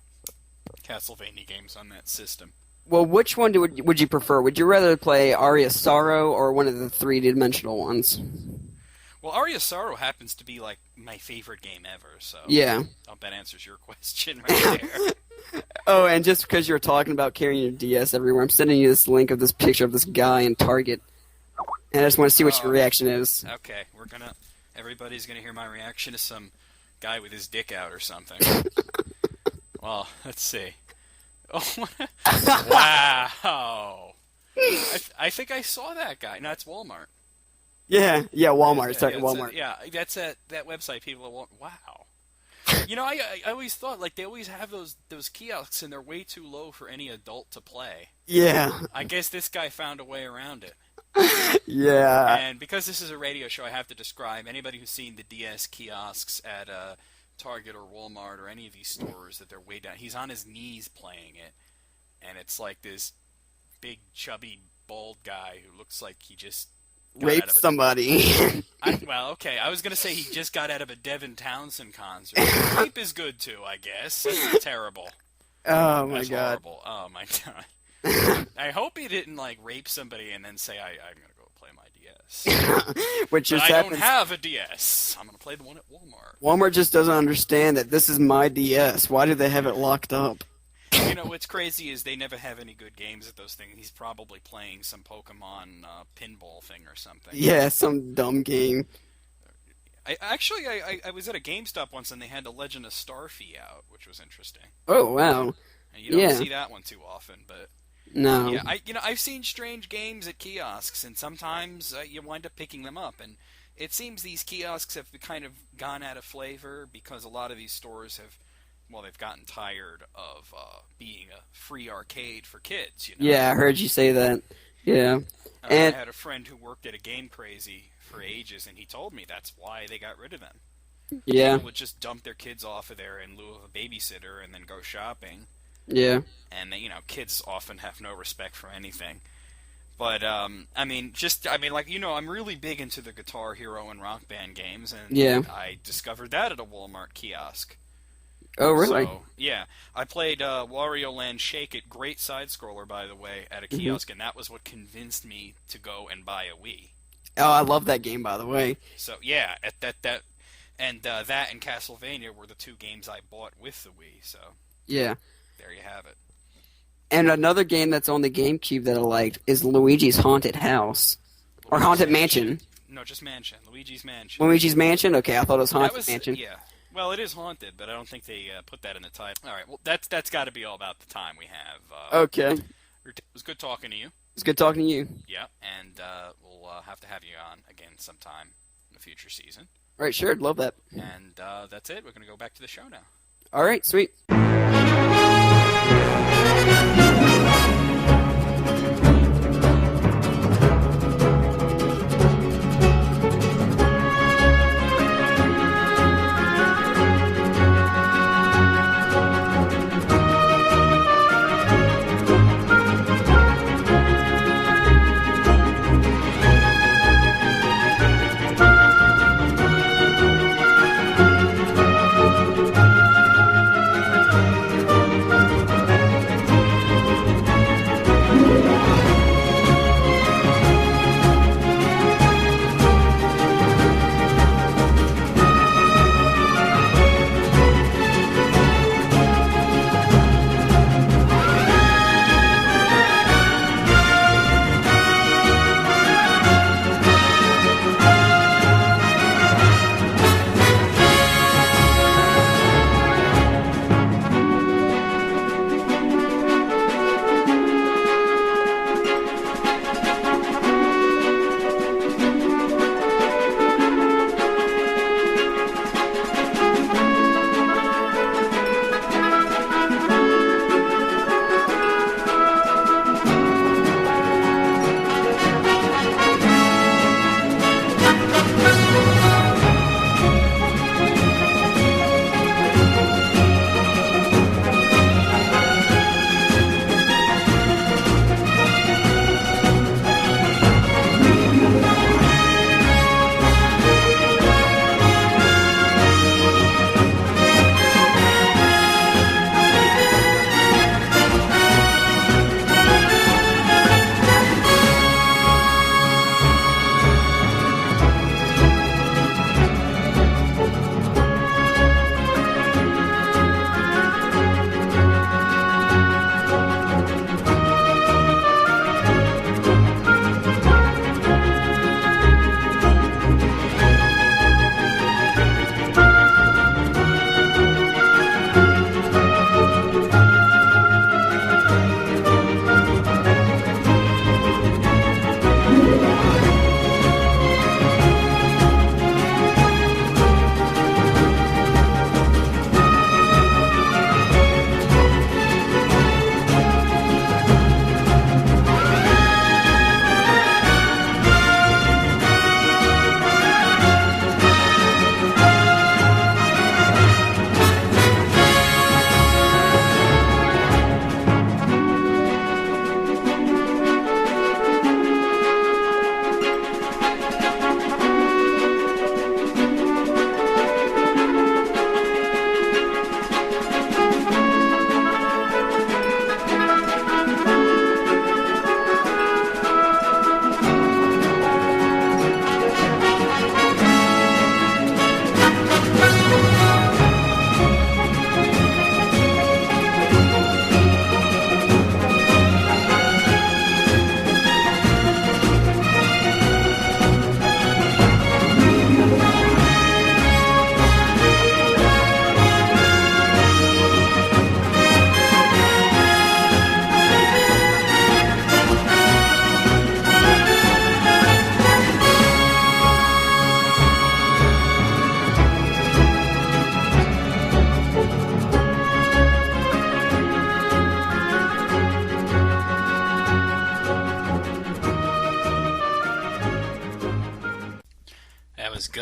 Castlevania games on that system. Well, which one would you prefer? Would you rather play Aria of Sorrow or one of the 3-dimensional ones? Well, Aria of Sorrow happens to be like my favorite game ever, so yeah. I hope that answers your question right there. Oh, and just because you're talking about carrying your DS everywhere, I'm sending you this link of this picture of this guy in Target, and I just want to see what your reaction is. Okay, everybody's gonna hear my reaction to some guy with his dick out or something. Well, let's see. Oh, wow! I think I saw that guy. No, it's Walmart. Yeah, Walmart. Sorry, Yeah, Walmart. that's that website. People are wow. I always thought like they always have those kiosks and they're way too low for any adult to play. Yeah, I guess this guy found a way around it. yeah. And because this is a radio show, I have to describe anybody who's seen the DS kiosks at Target or Walmart or any of these stores that they're way down. He's on his knees playing it, and it's like this big, chubby, bald guy who looks like he just got Rape out of somebody. well, okay, I was gonna say he just got out of a Devin Townsend concert. Rape is good too, I guess. That's terrible. Oh my That's god. horrible. Oh my god. I hope he didn't like rape somebody and then say I'm gonna go play my DS. Which But just I don't happens. have a DS. I'm gonna play the one at Walmart. Walmart just doesn't understand that this is my DS. Why do they have it locked up? What's crazy is they never have any good games at those things. He's probably playing some Pokemon pinball thing or something. Yeah, some dumb game. I was at a GameStop once and they had The Legend of Starfy out, which was interesting. Oh wow. And you don't Yeah. see that one too often, but No. yeah, I've seen strange games at kiosks, and sometimes you wind up picking them up. And it seems these kiosks have kind of gone out of flavor because a lot of these stores they've gotten tired of being a free arcade for kids. Yeah, I heard you say that. Yeah. I And had a friend who worked at a Game Crazy for ages, and he told me that's why they got rid of them. yeah, People would just dump their kids off of there in lieu of a babysitter and then go shopping. yeah, And kids often have no respect for anything. But I'm really big into the Guitar Hero and Rock Band games, and Yeah. I discovered that at a Walmart kiosk. Oh, really? So, yeah, I played Wario Land Shake It, great side scroller by the way, at a kiosk, and that was what convinced me to go and buy a Wii. Oh, I love that game, by the way. So yeah, that and Castlevania were the two games I bought with the Wii. So Yeah. there you have it. And another game that's on the GameCube that I liked is Luigi's Haunted House. Or Haunted Mansion. No, just Mansion. Luigi's Mansion. Luigi's Mansion? Okay, I thought it was That Haunted was Mansion. yeah. Well, it is haunted, but I don't think they put that in the title. All right, well that's got to be all about the time we have. Okay. It was good talking to you. It's good talking to you. Yeah, and we'll have to have you on again sometime in the future season. All right, sure. Love that. And that's it. We're going to go back to the show now. All right, sweet.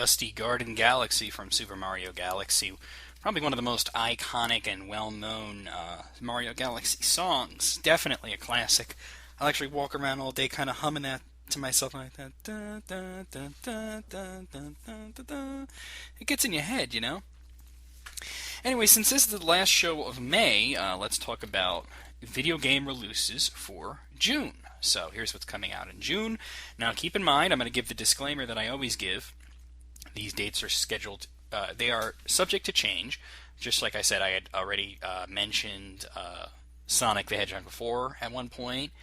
Dusty Garden Galaxy from Super Mario Galaxy. Probably one of the most iconic and well-known Mario Galaxy songs. Definitely a classic. I'll actually walk around all day kind of humming that to myself like that. Da, da, da, da, da, da, da, da. It gets in your head, you know? Anyway, since this is the last show of May, let's talk about video game releases for June. So here's what's coming out in June. Now keep in mind, I'm going to give the disclaimer that I always give. These dates are scheduled, they are subject to change. Just like I said, I had already mentioned Sonic the Hedgehog 4 at one point,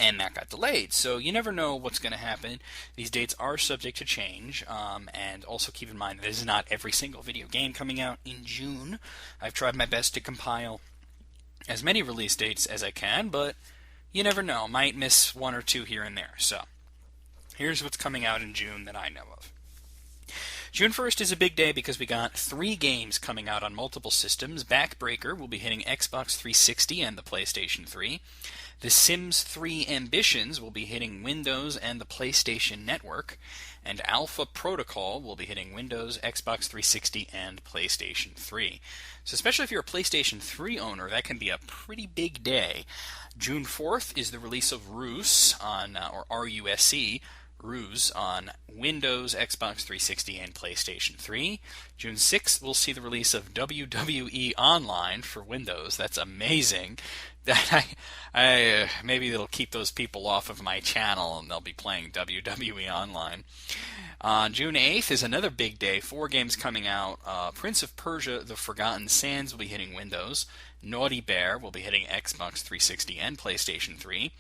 and that got delayed. So you never know what's going to happen. These dates are subject to change, and also keep in mind this is not every single video game coming out in June. I've tried my best to compile as many release dates as I can, but you never know. Might miss one or two here and there. So here's what's coming out in June that I know of. June 1st is a big day because we got 3 games coming out on multiple systems. Backbreaker will be hitting Xbox 360 and the PlayStation 3. The Sims 3 Ambitions will be hitting Windows and the PlayStation Network. And Alpha Protocol will be hitting Windows, Xbox 360, and PlayStation 3. So especially if you're a PlayStation 3 owner, that can be a pretty big day. June 4th is the release of Ruse on, or RUSE, Ruse on Windows, Xbox 360, and PlayStation 3. June 6th, we'll see the release of WWE Online for Windows. That's amazing. Maybe it'll keep those people off of my channel and they'll be playing WWE Online. June 8th is another big day. 4 games coming out. Prince of Persia: The Forgotten Sands will be hitting Windows. Naughty Bear will be hitting Xbox 360 and PlayStation 3.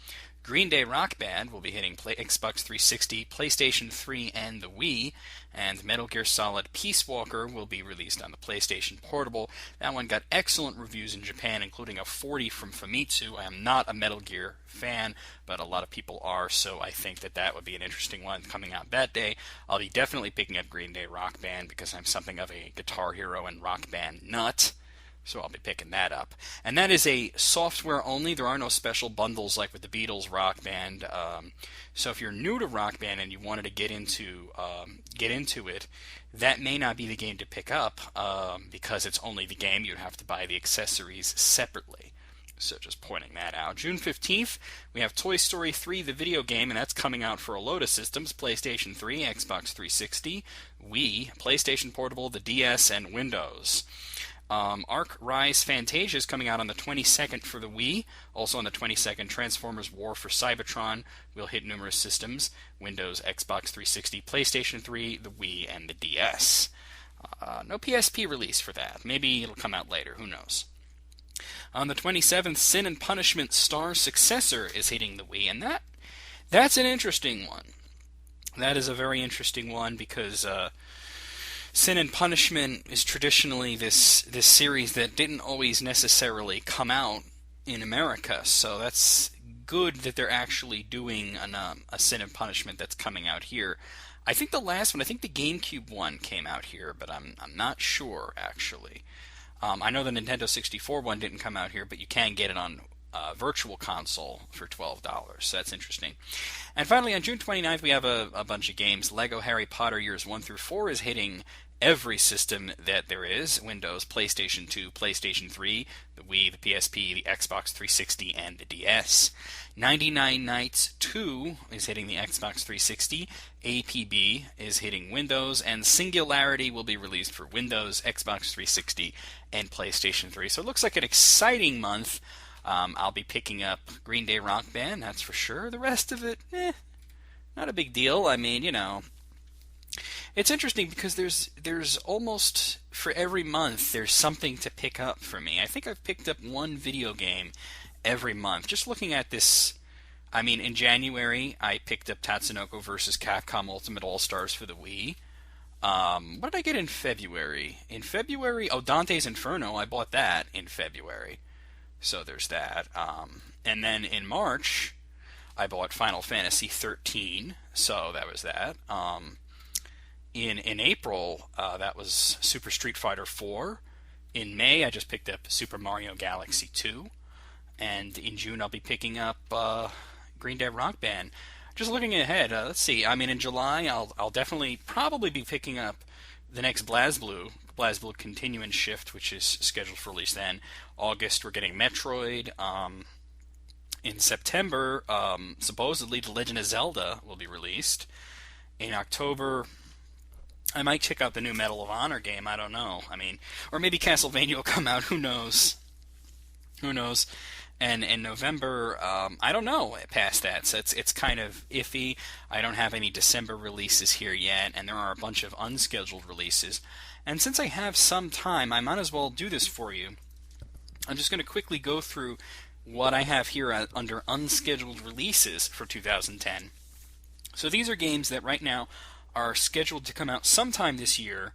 Green Day Rock Band will be hitting Xbox 360, PlayStation 3, and the Wii. And Metal Gear Solid Peace Walker will be released on the PlayStation Portable. That one got excellent reviews in Japan, including a 40 from Famitsu. I am not a Metal Gear fan, but a lot of people are, so I think that that would be an interesting one coming out that day. I'll be definitely picking up Green Day Rock Band because I'm something of a Guitar Hero and Rock Band nut. So I'll be picking that up. And that is a software only. There are no special bundles like with the Beatles Rock Band. So if you're new to Rock Band and you wanted to get into it, that may not be the game to pick up because it's only the game. You'd have to buy the accessories separately. So just pointing that out. June 15th, we have Toy Story 3, the video game, and that's coming out for a load of systems: PlayStation 3, Xbox 360, Wii, PlayStation Portable, the DS, and Windows. Ark Rise Fantasia is coming out on the 22nd for the Wii. Also on the 22nd, Transformers War for Cybertron will hit numerous systems: Windows, Xbox 360, PlayStation 3, the Wii, and the DS. No PSP release for that. Maybe it'll come out later. Who knows? On the 27th, Sin and Punishment Star Successor is hitting the Wii, and that's an interesting one. That is a very interesting one because Sin and Punishment is traditionally this series that didn't always necessarily come out in America, so that's good that they're actually doing a Sin and Punishment that's coming out here. I think the last one, I think the GameCube one came out here, but I'm not sure actually. I know the Nintendo 64 one didn't come out here, but you can get it on Virtual Console for $12, so that's interesting. And finally, on June 29th, we have a bunch of games. Lego Harry Potter Years 1 through 4 is hitting every system that there is: Windows, PlayStation 2, PlayStation 3, the Wii, the PSP, the Xbox 360, and the DS. 99 Nights 2 is hitting the Xbox 360, APB is hitting Windows, and Singularity will be released for Windows, Xbox 360, and PlayStation 3. So it looks like an exciting month. I'll be picking up Green Day Rock Band, that's for sure. The rest of it, not a big deal. I mean, you know, it's interesting because there's almost for every month there's something to pick up for me. I think I've picked up one video game every month. Just looking at this, I mean, in January I picked up Tatsunoko vs. Capcom Ultimate All-Stars for the Wii. What did I get in February? In February, Dante's Inferno, I bought that in February. So there's that. And then in March, I bought Final Fantasy 13. So that was that. In April, that was Super Street Fighter 4. In May, I just picked up Super Mario Galaxy 2. And in June, I'll be picking up Green Day Rock Band. Just looking ahead, let's see. I mean, in July, I'll definitely probably be picking up the next BlazBlue Continuing Shift, which is scheduled for release then. August, we're getting Metroid. In September, supposedly The Legend of Zelda will be released. In October, I might check out the new Medal of Honor game. I don't know. I mean, or maybe Castlevania will come out. Who knows? Who knows? And in November, I don't know past that. So it's kind of iffy. I don't have any December releases here yet, and there are a bunch of unscheduled releases. And since I have some time, I might as well do this for you. I'm just going to quickly go through what I have here under unscheduled releases for 2010. So these are games that right now are scheduled to come out sometime this year,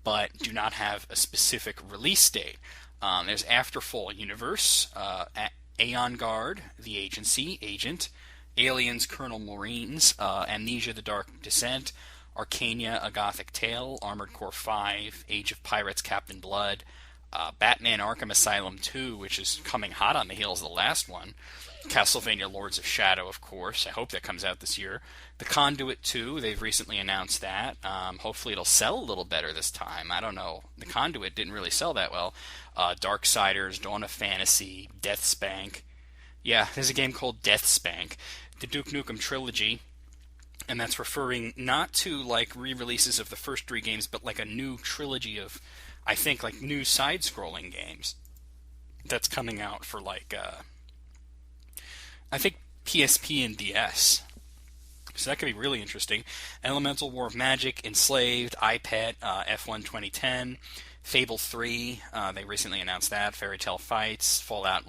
but do not have a specific release date. There's After Fall Universe, Aeon Guard, The Agency, Agent, Aliens, Colonel Marines, Amnesia: The Dark Descent, Arcania: A Gothic Tale, Armored Core 5, Age of Pirates: Captain Blood, Batman: Arkham Asylum 2, which is coming hot on the heels of the last one, Castlevania: Lords of Shadow, of course. I hope that comes out this year. The Conduit 2, they've recently announced that. Hopefully it'll sell a little better this time. I don't know. The Conduit didn't really sell that well. Darksiders, Dawn of Fantasy, Deathspank. Yeah, there's a game called Deathspank. The Duke Nukem Trilogy. And that's referring not to like re-releases of the first three games, but like a new trilogy of, I think, like new side-scrolling games that's coming out for like, I think PSP and DS. So that could be really interesting. Elemental War of Magic, Enslaved, iPad, F1 2010, Fable 3. They recently announced that. Fairy Tale Fights, Fallout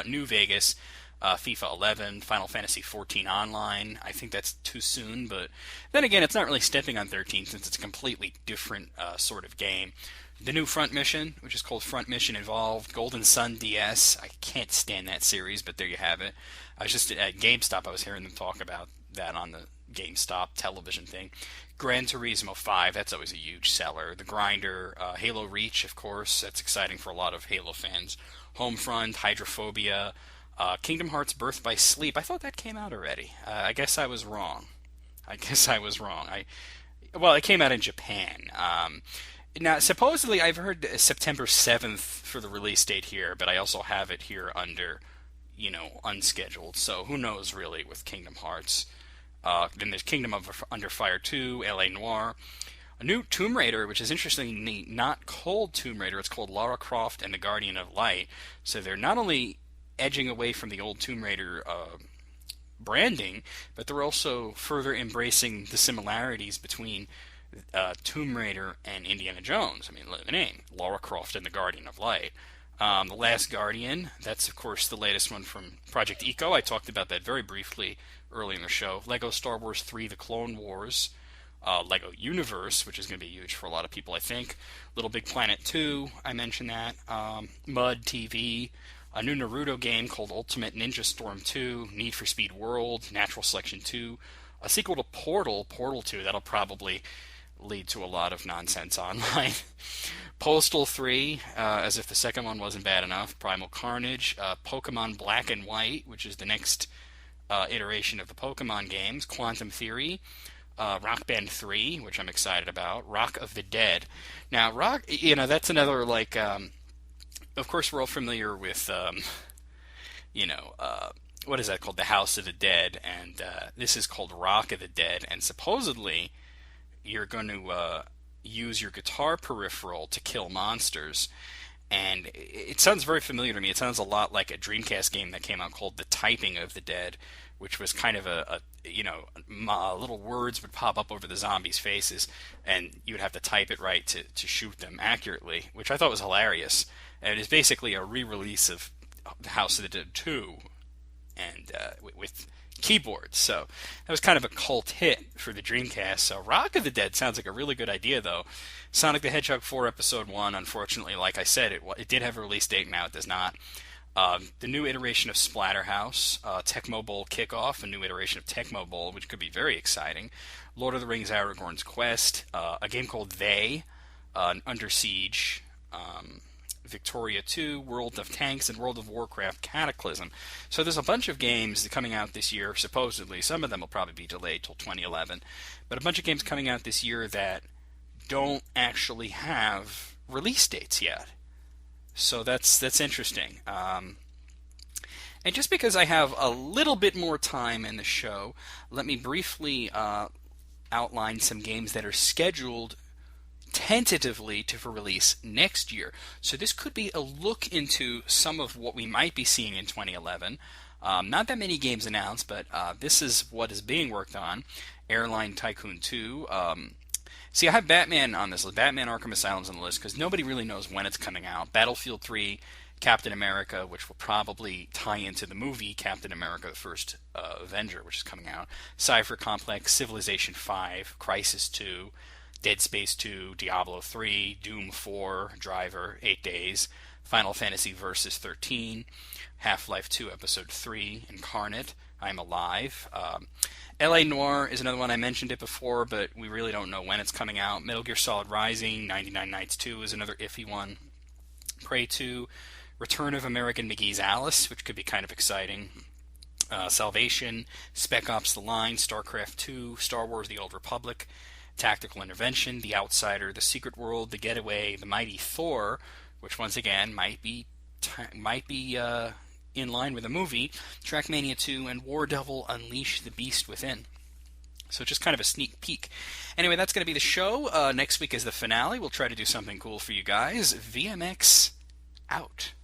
New Vegas, FIFA 11, Final Fantasy 14 Online. I think that's too soon, but then again, it's not really stepping on 13 since it's a completely different sort of game. The new Front Mission, which is called Front Mission Involved, Golden Sun DS. I can't stand that series, but there you have it. I was just at GameStop. I was hearing them talk about that on the GameStop television thing. Gran Turismo 5, that's always a huge seller. The Grinder, Halo Reach, of course, that's exciting for a lot of Halo fans. Homefront, Hydrophobia, Kingdom Hearts Birth by Sleep. I thought that came out already. I guess I was wrong. Well, it came out in Japan. Now, supposedly, I've heard September 7th for the release date here, but I also have it here under, unscheduled. So who knows, really, with Kingdom Hearts. Then there's Kingdom of Under Fire 2, L.A. Noire. A new Tomb Raider, which is interestingly not called Tomb Raider, it's called Lara Croft and the Guardian of Light. So they're not only edging away from the old Tomb Raider branding, but they're also further embracing the similarities between Tomb Raider and Indiana Jones. I mean, look at the name, Lara Croft and the Guardian of Light. The Last Guardian, that's of course the latest one from Project Eco. I talked about that very briefly early in the show. Lego Star Wars 3, The Clone Wars. Lego Universe, which is going to be huge for a lot of people, I think. Little Big Planet 2, I mentioned that. Mud TV. A new Naruto game called Ultimate Ninja Storm 2. Need for Speed World. Natural Selection 2. A sequel to Portal 2. That'll probably lead to a lot of nonsense online. Postal 3, as if the second one wasn't bad enough. Primal Carnage. Pokemon Black and White, which is the next iteration of the Pokemon games. Quantum Theory. Rock Band 3, which I'm excited about. Rock of the Dead. Now, that's another, like, of course we're all familiar with, what is that called? The House of the Dead, and this is called Rock of the Dead, and supposedly you're going to use your guitar peripheral to kill monsters, and it sounds very familiar to me. It sounds a lot like a Dreamcast game that came out called The Typing of the Dead, which was kind of little words would pop up over the zombies' faces, and you would have to type it right to shoot them accurately, which I thought was hilarious. And it is basically a re-release of The House of the Dead 2, and with keyboards. So that was kind of a cult hit for the Dreamcast. So Rock of the Dead sounds like a really good idea, though. Sonic the Hedgehog 4 Episode 1, unfortunately, like I said, it did have a release date, now it does not. The new iteration of Splatterhouse, Tecmo Bowl Kickoff, a new iteration of Tecmo Bowl, which could be very exciting. Lord of the Rings Aragorn's Quest, a game called They, Under Siege, Victoria 2, World of Tanks, and World of Warcraft Cataclysm. So there's a bunch of games coming out this year, supposedly. Some of them will probably be delayed till 2011. But a bunch of games coming out this year that don't actually have release dates yet. So that's interesting. And just because I have a little bit more time in the show, let me briefly outline some games that are scheduled tentatively to for release next year. So this could be a look into some of what we might be seeing in 2011. Not that many games announced, but this is what is being worked on. Airline Tycoon 2. See, I have Batman on this list. Batman Arkham Asylum's on the list because nobody really knows when it's coming out. Battlefield 3, Captain America, which will probably tie into the movie Captain America, the first Avenger, which is coming out. Cypher Complex, Civilization 5, Crisis 2, Dead Space 2, Diablo 3, Doom 4, Driver, 8 Days, Final Fantasy Versus 13, Half-Life 2 Episode 3, Incarnate, I'm Alive. LA Noire is another one. I mentioned it before, but we really don't know when it's coming out. Metal Gear Solid Rising, 99 Nights 2 is another iffy one. Prey 2, Return of American McGee's Alice, which could be kind of exciting. Salvation, Spec Ops The Line, StarCraft 2, Star Wars The Old Republic, Tactical Intervention, The Outsider, The Secret World, The Getaway, The Mighty Thor, which once again might be in line with the movie, Trackmania 2, and War Devil Unleash the Beast Within. So just kind of a sneak peek. Anyway, that's going to be the show. Next week is the finale. We'll try to do something cool for you guys. VMX out.